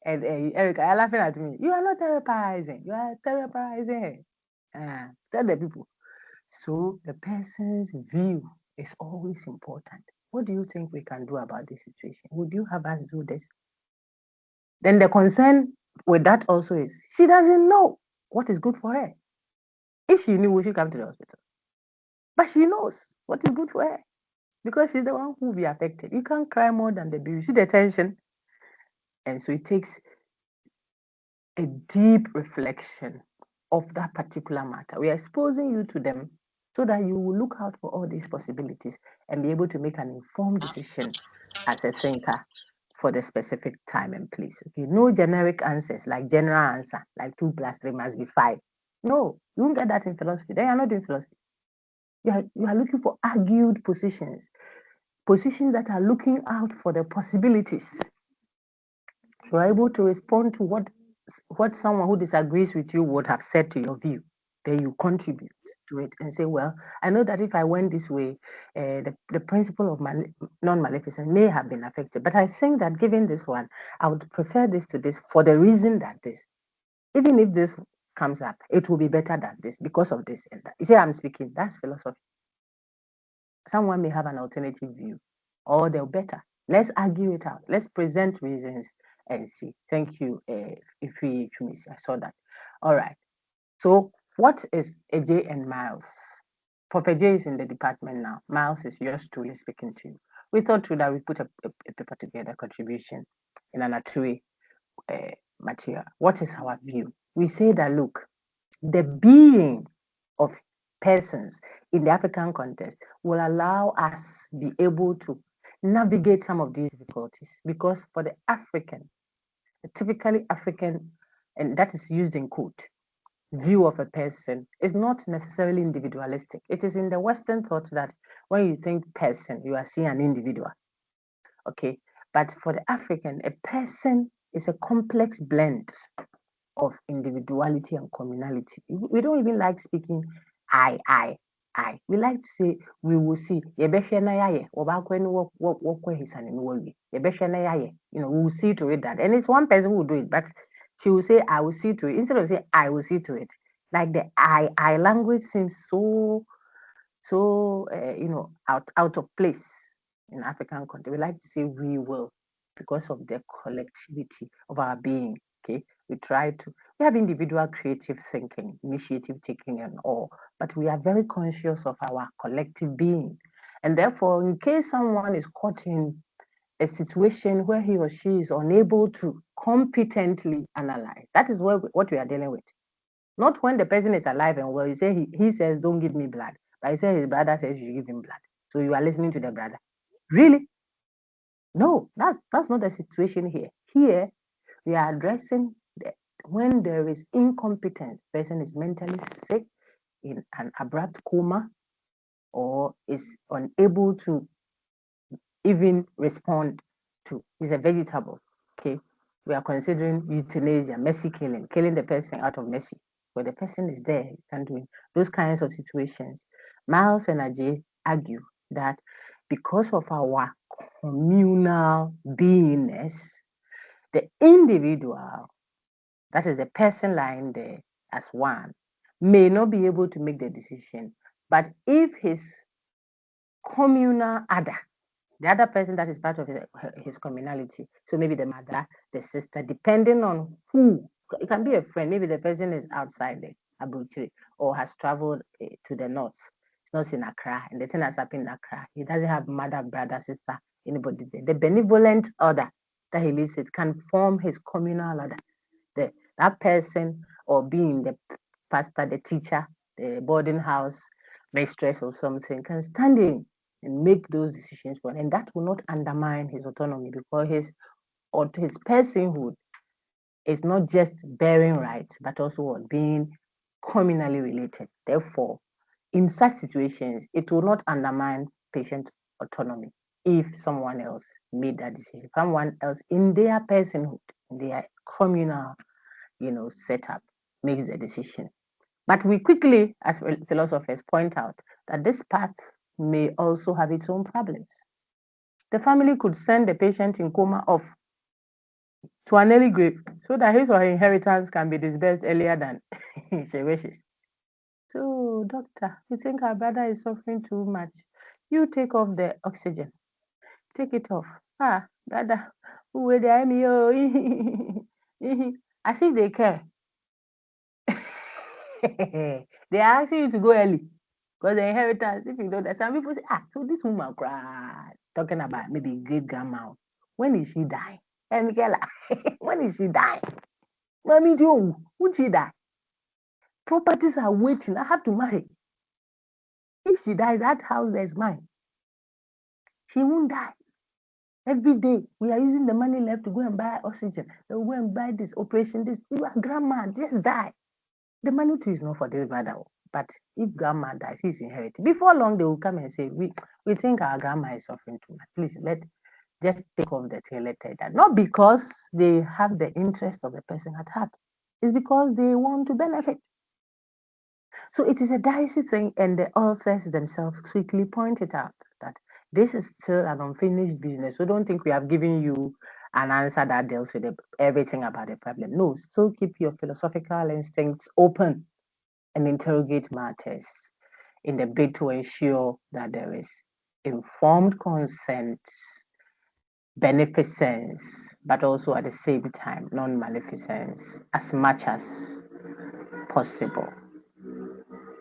and Erica, you're laughing at me. You are not therapizing. You are therapizing her. Tell the people. So the person's view is always important. What do you think we can do about this situation? Would you have us do this? Then the concern with that also is she doesn't know what is good for her. If she knew, would she come to the hospital? But she knows what is good for her because she's the one who will be affected. You can't cry more than the baby. You see the tension? And so it takes a deep reflection of that particular matter. We are exposing you to them so that you will look out for all these possibilities and be able to make an informed decision as a thinker for the specific time and place. Okay, no generic answers like general answer, like 2 + 3 must be 5. No, you won't get that in philosophy. Then you're not doing philosophy. You are looking for argued positions that are looking out for the possibilities. You are able to respond to what someone who disagrees with you would have said to your view. Then you contribute to it and say, well, I know that if I went this way, the principle of non-maleficence may have been affected. But I think that given this one, I would prefer this to this for the reason that this. Even if this comes up, it will be better than this because of this and that. You see, I'm speaking. That's philosophy. Someone may have an alternative view, or they're better. Let's argue it out. Let's present reasons and see. Thank you, Ifi Chumisi. I saw that. All right. So what is AJ and Miles? Prof. J is in the department now. Miles is yours truly speaking to you. We thought that we put a paper together, contribution in an Atui material. What is our view? We say that, look, the being of persons in the African context will allow us be able to navigate some of these difficulties because for the African, the typically African, and that is used in quote, view of a person is not necessarily individualistic. It is in the Western thought that when you think person, you are seeing an individual. Okay, but for the African, a person is a complex blend of individuality and communality. We don't even like speaking I. We like to say we will see. We will see to it that. And it's one person who will do it, but she will say, I will see to it. Instead of saying I will see to it. Like the I language seems so out of place in African country. We like to say we will because of the collectivity of our being. Okay, we have individual creative thinking, initiative taking and all, but we are very conscious of our collective being. And therefore, in case someone is caught in a situation where he or she is unable to competently analyze, that is what we are dealing with. Not when the person is alive and well, you say he says, don't give me blood. But he says his brother says you give him blood. So you are listening to the brother. Really? No, that's not the situation here. Here, we are addressing when there is incompetence, person is mentally sick, in an abrupt coma, or is unable to even respond to, is a vegetable. Okay, we are considering euthanasia, mercy killing the person out of mercy. Where the person is there, you can do it. Those kinds of situations. Miles and Ajay argue that because of our communal beingness, the individual, that is the person lying there as one, may not be able to make the decision. But if his communal other, the other person that is part of his communality. So maybe the mother, the sister, depending on who. It can be a friend. Maybe the person is outside the Abuchi or has traveled to the north. It's not in Accra, and the thing has happened in Accra. He doesn't have mother, brother, sister, anybody there. The benevolent order that he lives with can form his communal order. That person or being the pastor, the teacher, the boarding house mistress or something can stand in and make those decisions for him. And that will not undermine his autonomy because his personhood is not just bearing rights, but also being communally related. Therefore, in such situations, it will not undermine patient autonomy if someone else made that decision, someone else in their personhood, in their communal, setup makes the decision. But we quickly, as philosophers, point out that this path may also have its own problems. The family could send the patient in coma off to an early grave so that his or her inheritance can be disbursed earlier than she wishes. So, doctor, you think our brother is suffering too much? You take off the oxygen. Take it off. Ah, brother, who will they me? As if they care. They are asking you to go early because the inheritance, if you know that, some people say, so this woman cried, talking about maybe great grandma. When is she dying? Hey, Michaela, when is she dying? Mommy, when she die? Properties are waiting. I have to marry. If she dies, that house is mine. She won't die. Every day, we are using the money left to go and buy oxygen. They will go and buy this operation, this. Grandma, just die. The money too is not for this brother. But if grandma dies, he's inherited. Before long, they will come and say, we think our grandma is suffering too much. Please, just take off the thing, let her die. Not because they have the interest of the person at heart. It's because they want to benefit. So it is a dicey thing, and the authors themselves quickly pointed out that this is still an unfinished business. So don't think we have given you an answer that deals with everything about the problem. No, still keep your philosophical instincts open and interrogate matters in the bid to ensure that there is informed consent, beneficence, but also at the same time non-maleficence as much as possible.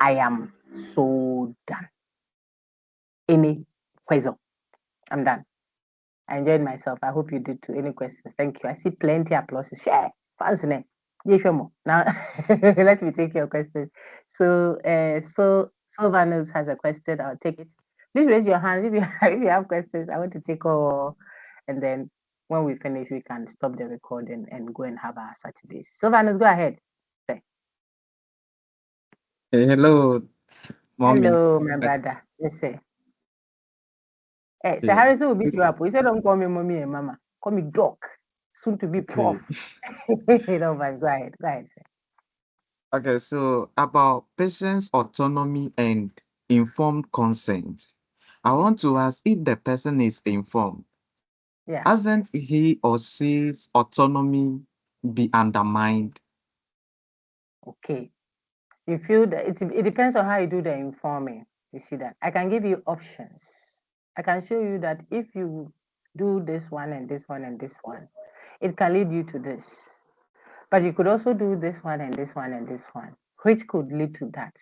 I am so done. Any question? I'm done. I enjoyed myself. I hope you did too. Any questions? Thank you. I see plenty of applauses. Share. Fancy. Now, let me take your question. So Sylvanus has a question. I'll take it. Please raise your hand if you have questions. I want to take all, and then when we finish, we can stop the recording and go and have our Saturdays. Sylvanus, go ahead. Hey, hello, mommy. Hello, my brother. Yes, sir. Hey, Sir Okay. Harrison will beat you up. He said, "Don't call me mommy and mama. Call me doc. Soon to be prof." No, but go ahead. Go ahead, sir. Okay, so about patient's autonomy and informed consent, I want to ask if the person is informed, Yeah. hasn't he or she's autonomy be undermined? Okay. You feel that it depends on how you do the informing. You see that? I can give you options. I can show you that if you do this one and this one and this one, it can lead you to this. But you could also do this one and this one and this one, which could lead to that.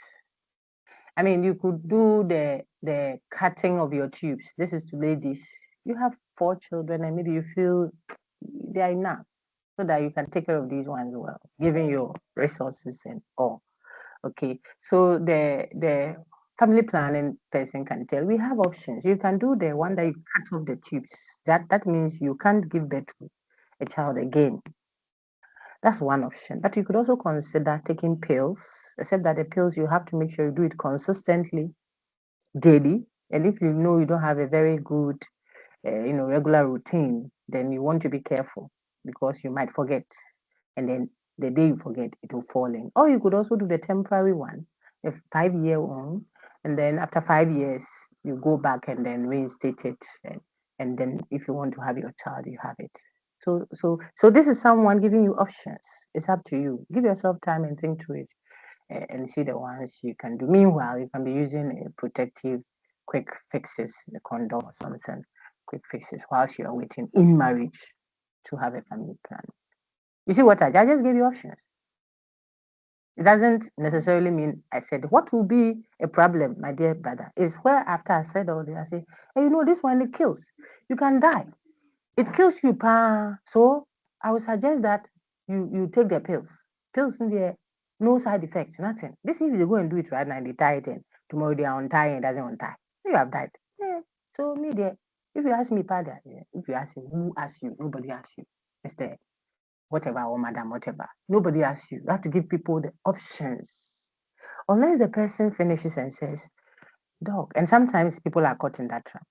I mean, you could do the cutting of your tubes. This is to ladies. You have 4 children and maybe you feel they are enough so that you can take care of these ones well, given your resources and all. Okay, so the family planning person can tell we have options. You can do the one that you cut off the tubes. That means you can't give birth to a child again. That's one option. But you could also consider taking pills, except that the pills you have to make sure you do it consistently, daily. And if you know you don't have a very good, regular routine, then you want to be careful because you might forget. And then the day you forget, it will fall in. Or you could also do the temporary one, a 5-year one, and then after 5 years, you go back and then reinstate it. And then if you want to have your child, you have it. So this is someone giving you options. It's up to you. Give yourself time and think through it and see the ones you can do. Meanwhile, you can be using a protective quick fixes, the condom or something, quick fixes whilst you're waiting in marriage to have a family plan. You see what I just gave you options. It doesn't necessarily mean I said what will be a problem, my dear brother, is where after I said all this, I say, hey, this one it kills. You can die. It kills you, pa. So I would suggest that you take the pills. Pills in there, no side effects, nothing. This if you go and do it right now and they tie it in, tomorrow they are untying, it doesn't untie. You have died. Yeah. So me there, if you ask me, father, if you ask me, who asks you? Nobody asks you. Mr. Whatever or madam, whatever. Nobody asks you. You have to give people the options. Unless the person finishes and says, dog. And sometimes people are caught in that trap.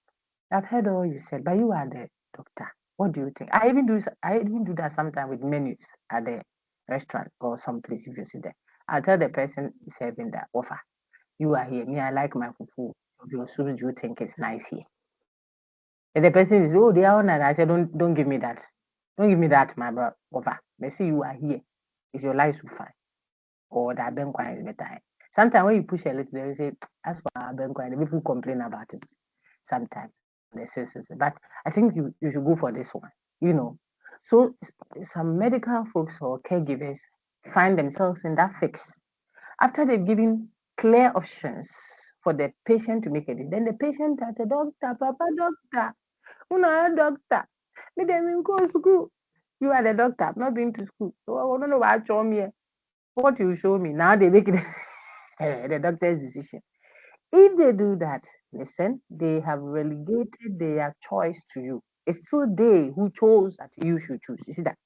I've heard all you said, but you are the doctor. What do you think? I even do that sometimes with menus at the restaurant or some place if you see there. I'll tell the person serving the offer, you are here. Me, I like my fufu. Of your soup, do you think it's nice here? And the person is, oh, they are on, and I said, don't give me that. Don't give me that, my brother. Offer. They see you are here. Is your life so fine? Or that Benkwan is better. Sometimes when you push a little, they say, as for Benkwan, the people complain about it. Sometimes. But I think you should go for this one, So some medical folks or caregivers find themselves in that fix. After they've given clear options for the patient to make a decision, then the patient has a doctor, papa doctor, doctor. Me dem go school. You are the doctor. I've not been to school. So I don't know what show me. What you show me now, they make it the doctor's decision. If they do that, listen, they have relegated their choice to you. It's still they who chose that you should choose. You see that?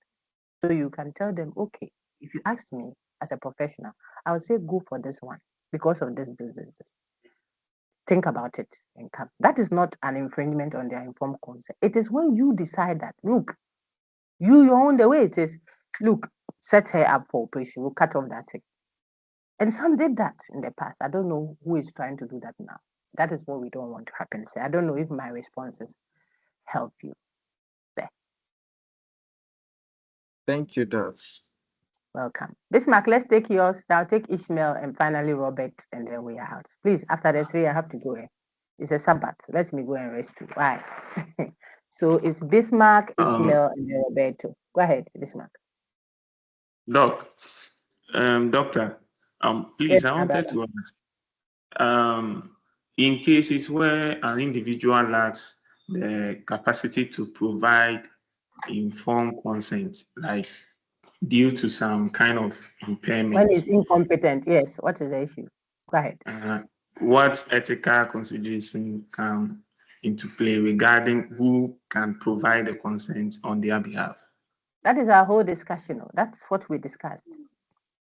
So you can tell them, okay, if you ask me as a professional, I would say go for this one because of this. Think about it and come. That is not an infringement on their informed consent. It is when you decide that, look, your own the way it is, look, set her up for operation, we'll cut off that thing. And some did that in the past. I don't know who is trying to do that now. That is what we don't want to happen. So I don't know if my responses help you there. Thank you, Doc. Welcome. Bismarck, let's take yours. I'll take Ishmael and finally Robert, and then we are out. Please, after the three, I have to go. It's a Sabbath. Let me go and rest too. Why? So it's Bismarck, Ishmael, and then Roberto. Go ahead, Bismarck. Doc, doctor, please, yes, I wanted to ask, in cases where an individual lacks the capacity to provide informed consent, like due to some kind of impairment. When he's incompetent, yes. What is the issue? Go ahead. What ethical consideration come into play regarding who can provide the consent on their behalf? That is our whole discussion. That's what we discussed.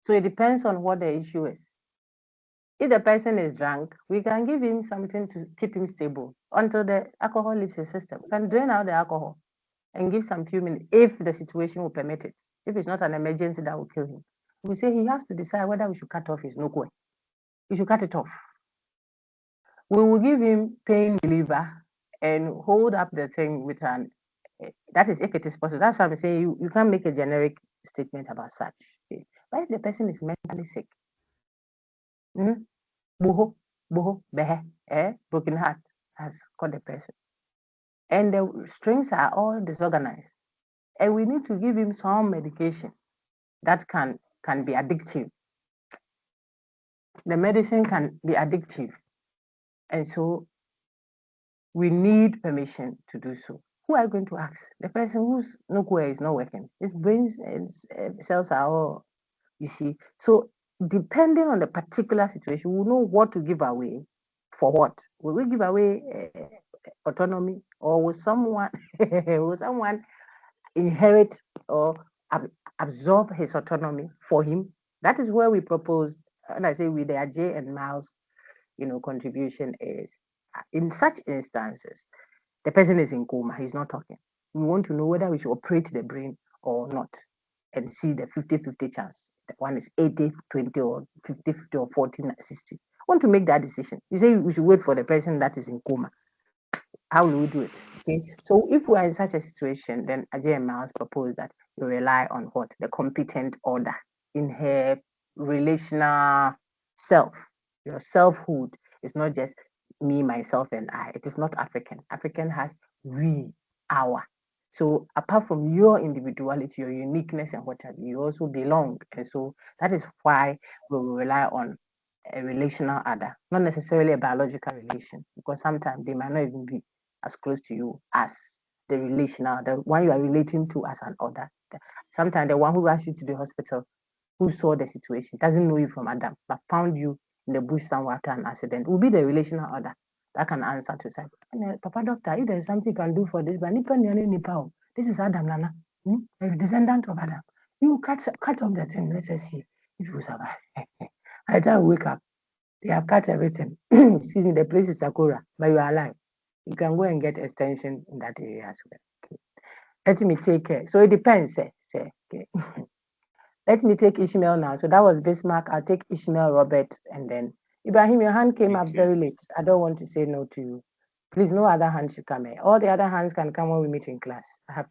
So it depends on what the issue is. If the person is drunk, we can give him something to keep him stable until the alcohol leaves his system. We can drain out the alcohol and give some few minutes if the situation will permit it. If it's not an emergency that will kill him, we say he has to decide whether we should cut off his nokwe. We should cut it off. We will give him pain reliever and hold up the thing with an, that is if it is possible. That's why I'm saying you can't make a generic statement about such. But if the person is mentally sick, broken heart has caught the person. And the strings are all disorganized. And we need to give him some medication that can be addictive. The medicine can be addictive. And so we need permission to do so. Who are you going to ask? The person whose nowhere is not working. His brains and cells are all, you see. So depending on the particular situation, we'll know what to give away for what. Will we give away autonomy, or will someone inherit or absorb his autonomy for him? That is where we proposed, and I say with the Ajay and Miles, contribution is, in such instances, the person is in coma, he's not talking. We want to know whether we should operate the brain or not and see the 50-50 chance. That one is 80-20 or 50-50 or 40-60. I want to make that decision. You say we should wait for the person that is in coma. How will we do it? Okay. So if we are in such a situation, then Ajay and Miles propose that you rely on what? The competent order in her relational self. Your selfhood is not just me, myself, and I. It is not African. African has we, our. So apart from your individuality, your uniqueness and what have you, you also belong. And so that is why we will rely on a relational other, not necessarily a biological relation, because sometimes they might not even be as close to you as the relational, the one you are relating to as an other. Sometimes the one who rushed you to the hospital, who saw the situation, doesn't know you from Adam, but found you in the bush somewhere after an accident, will be the relational other that can answer to say, Papa Doctor, if there's something you can do for this, but this is Adam Nana, a descendant of Adam. You cut off the thing, let's just see if you survive. By the time we wake up, they have cut everything. Excuse me, the place is Sakura, but you are alive. You can go and get extension in that area as well. Okay. Let me take care. So it depends, okay. Let me take Ishmael now. So that was Bismarck. I'll take Ishmael, Robert, and then Ibrahim. Your hand came up very late. I don't want to say no to you. Please, no other hands should come here. All the other hands can come when we meet in class. I have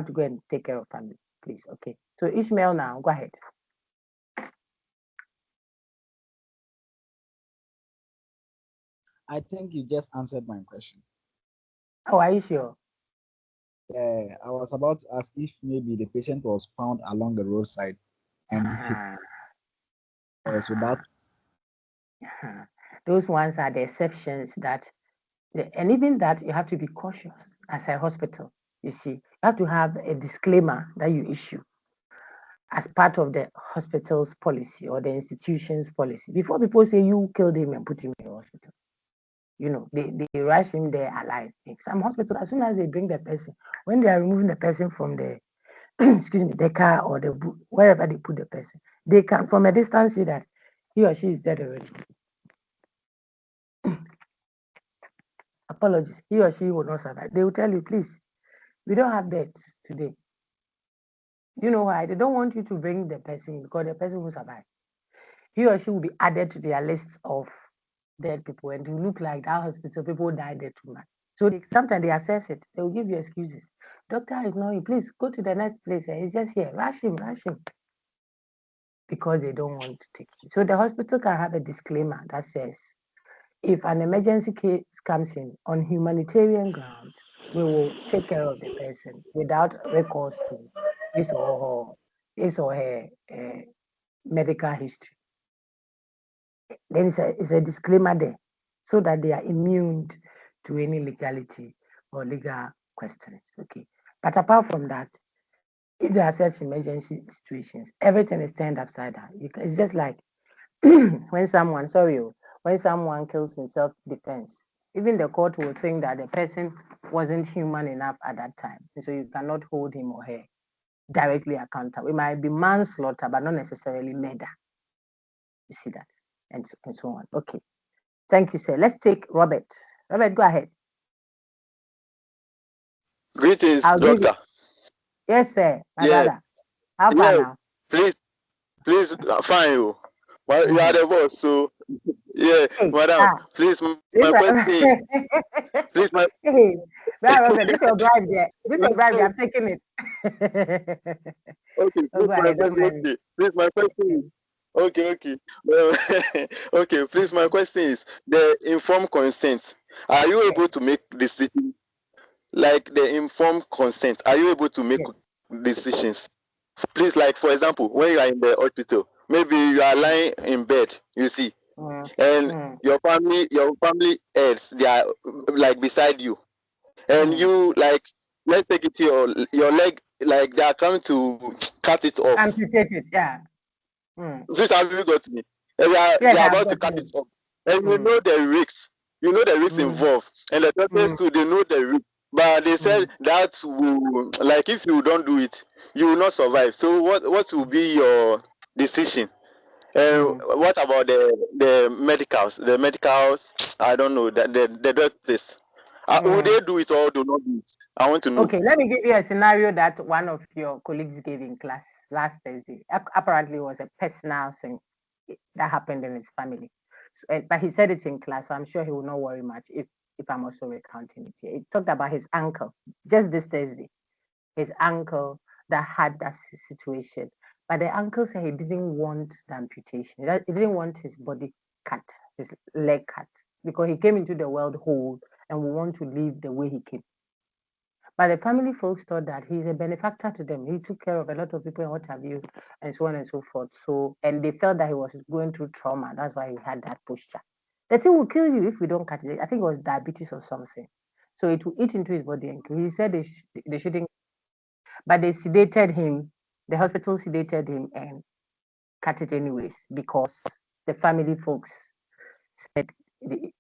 to go and take care of family, please. Okay. So Ishmael now, go ahead. I think you just answered my question. Oh, are you sure? Yeah, I was about to ask if maybe the patient was found along the roadside and so that those ones are the exceptions that, and even that you have to be cautious as a hospital. You see, you have to have a disclaimer that you issue as part of the hospital's policy or the institution's policy before people say you killed him and put him in the hospital. You know, they rush him there alive. Some hospitals, as soon as they bring the person, when they are removing the person from the excuse me, the car or the wherever they put the person, they can from a distance see that he or she is dead already. Apologies, he or she will not survive. They will tell you, please, we don't have beds today. You know why? They don't want you to bring the person because the person will survive. He or she will be added to their list of dead people, and to look like that hospital people died there too much. So sometimes they assess it. They will give you excuses. Doctor is not here. Please go to the next place. He's just here. Rush him. Because they don't want to take you. So the hospital can have a disclaimer that says, if an emergency case comes in on humanitarian grounds, we will take care of the person without recourse to his or her medical history. Then it's a disclaimer there so that they are immune to any legality or legal questions. Okay. But apart from that, if there are such emergency situations, everything is turned upside down. It's just like when someone kills in self-defense, even the court will think that the person wasn't human enough at that time. And so you cannot hold him or her directly accountable. It might be manslaughter, but not necessarily murder. You see that? And so on. Okay. Thank you, sir. Let's take Robert. Robert, go ahead. Greetings, doctor. Yes, sir. My brother. How far now? Please, fine you. Well, you are the boss, so yeah, madam. Please, my question. Please, my. Hey, Robert, this is your bribe there. This is your bribe. I'm taking it. Okay, please, my question is. Okay. Okay, please, my question is the informed consent. Are you able to make decisions? Like the informed consent, are you able to make decisions? Please, like for example, when you are in the hospital, maybe you are lying in bed, you see, and your family heads, they are like beside you, and you like, let's take it to your leg, like they are coming to cut it off. Amputate it, yeah. Please, have you got me? And they are about to cut it off, and you know the risks. You know the risks involved, and the doctors too, they know the risks. But they said that will, like, if you don't do it, you will not survive. So what will be your decision? And what about the medicals? The medicals, I don't know, the doctors. Will they do it or do not do it? I want to know. Okay, let me give you a scenario that one of your colleagues gave in class last Thursday. Apparently, it was a personal thing that happened in his family. So, but he said it in class, so I'm sure he will not worry much if I'm also recounting it here. He talked about his uncle just this Thursday. His uncle that had that situation. But the uncle said he didn't want the amputation. He didn't want his body cut, his leg cut. because he came into the world whole and we want to live the way he came. But the family folks thought that he's a benefactor to them. He took care of a lot of people and what have you, and so on and so forth. So, and they felt that he was going through trauma. That's why he had that posture. The thing will kill you if we don't cut it. I think it was diabetes or something. So it will eat into his body and kill. He said they shouldn't, but they sedated him. The hospital sedated him and cut it anyways because the family folks said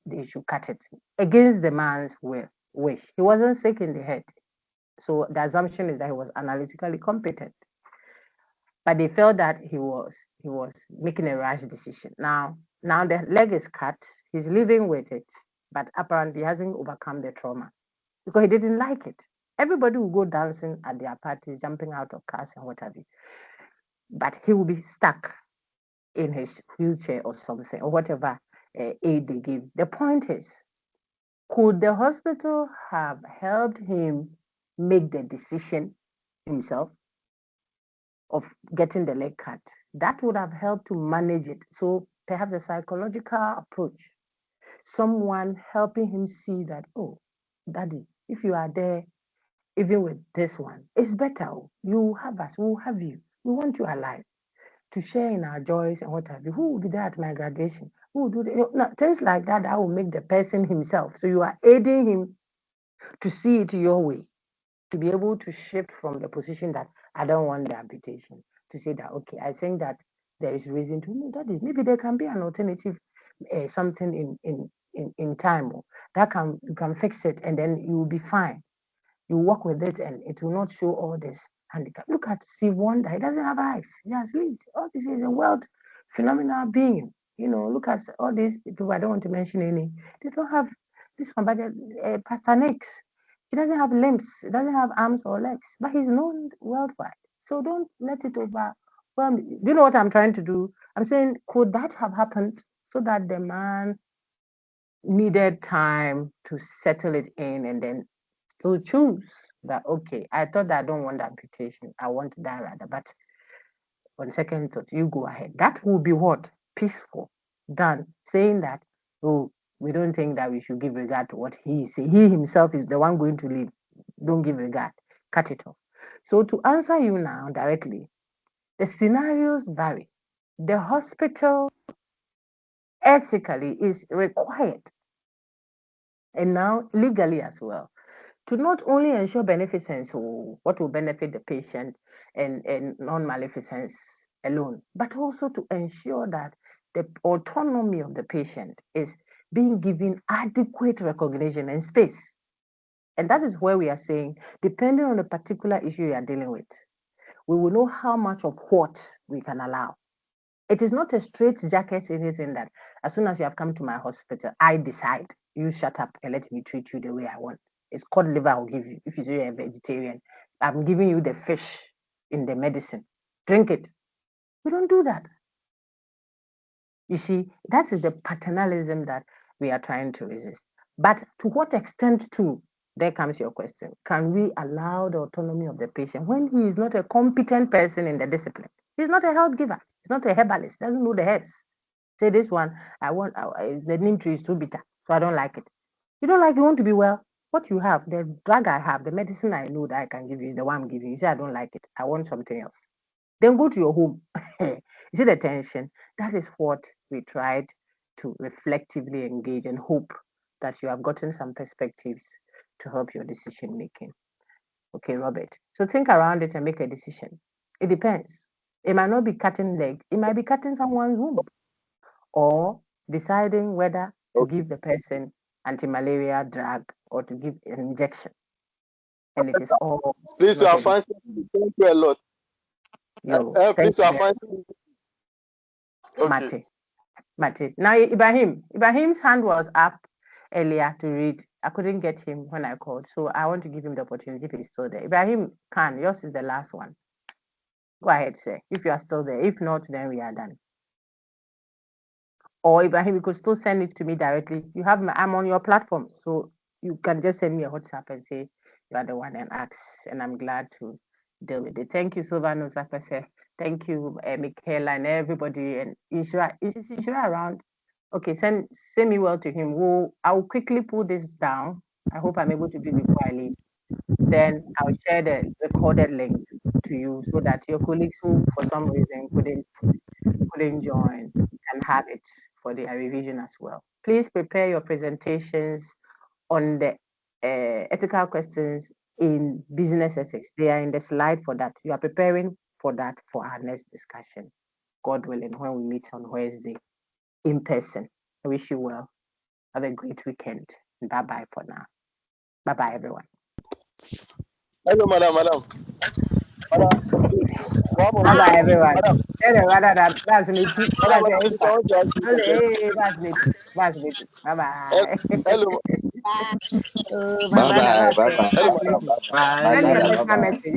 they should cut it against the man's wish. He wasn't sick in the head. So the assumption is that he was analytically competent. But they felt that he was making a rash decision. Now the leg is cut, he's living with it, but apparently he hasn't overcome the trauma because he didn't like it. Everybody will go dancing at their parties, jumping out of cars and what have you. But he will be stuck in his wheelchair or something, or whatever aid they give. The point is, could the hospital have helped him make the decision himself of getting the leg cut? That would have helped to manage it. So perhaps a psychological approach, someone helping him see that, oh, daddy, if you are there, even with this one, it's better. You have us, we'll have you. We want you alive to share in our joys and what have you. Who will be there at my graduation? Who will do that? Things like that will make the person himself. So you are aiding him to see it your way, to be able to shift from the position that I don't want the amputation, to say that, okay, I think that there is reason to know that maybe there can be an alternative, something in time that you can fix it and then you will be fine. You work with it and it will not show all this handicap. Look at Steve Wonder. He doesn't have eyes. He has limbs. All this is a world phenomenal being. Look at all these people. I don't want to mention any. They don't have this one, but Pastor Nix, he doesn't have limbs. He doesn't have arms or legs, but he's known worldwide. So don't let it overwhelm you. Do you know what I'm trying to do? I'm saying, could that have happened so that the man needed time to settle it in and then still choose that, okay, I thought that I don't want amputation, I want to die rather, but on second thought, you go ahead. That will be what? Peaceful. Done. Saying that, oh, we don't think that we should give regard to what he says. He himself is the one going to live. Don't give regard. Cut it off. So to answer you now directly, the scenarios vary. The hospital ethically is required, and now legally as well, to not only ensure beneficence or what will benefit the patient and non-maleficence alone, but also to ensure that the autonomy of the patient is being given adequate recognition and space. And that is where we are saying, depending on the particular issue you are dealing with, we will know how much of what we can allow. It is not a straight jacket, anything that as soon as you have come to my hospital, I decide, you shut up and let me treat you the way I want. It's called liver I'll give you. If you say you're a vegetarian, I'm giving you the fish in the medicine. Drink it. We don't do that. You see, that is the paternalism that we are trying to resist. But to what extent too, there comes your question. Can we allow the autonomy of the patient when he is not a competent person in the discipline? He's not a health giver. He's not a herbalist. Doesn't know the herbs. Say this one, the neem tree is too bitter, so I don't like it. You don't like, you want to be well. What you have, the drug I have, the medicine I know that I can give you is the one I'm giving you. You say I don't like it. I want something else. Then go to your home. You see the tension? That is what we tried to reflectively engage and hope that you have gotten some perspectives to help your decision making. Okay, Robert. So think around it and make a decision. It depends. It might not be cutting leg. It might be cutting someone's womb, or deciding whether to give the person anti-malaria drug or to give an injection. And it is all. Please, you are fancy. Thank you a lot. Please, you are fancy. Okay. Mate. Now, Ibrahim's hand was up earlier to read. I couldn't get him when I called, so I want to give him the opportunity if he's still there. Ibrahim Khan, yours is the last one. Go ahead, sir, if you are still there. If not, then we are done. Or Ibrahim, you could still send it to me directly. You have I'm on your platform, so you can just send me a WhatsApp and say you are the one and ask, and I'm glad to deal with it. Thank you, Sylvanus Akpese. Thank you, Michaela and everybody. And Ishra around? Okay, send me well to him. I'll quickly pull this down. I hope I'm able to do it before I leave. Then I'll share the recorded link to you so that your colleagues who for some reason couldn't join can have it for their revision as well. Please prepare your presentations on the ethical questions in business ethics. They are in the slide for that. You are preparing for that for our next discussion, God willing, when we meet on Wednesday in person. I wish you well. Have a great weekend. Bye-bye for now. Bye-bye, everyone. Hello, madam. Bye-bye, everyone. That's me. That's me. Bye-bye. Hello. My brother, Bye that's bye. it. Bye bye. Hello, That's madam. it. Bye. Send me a Bye. personal message.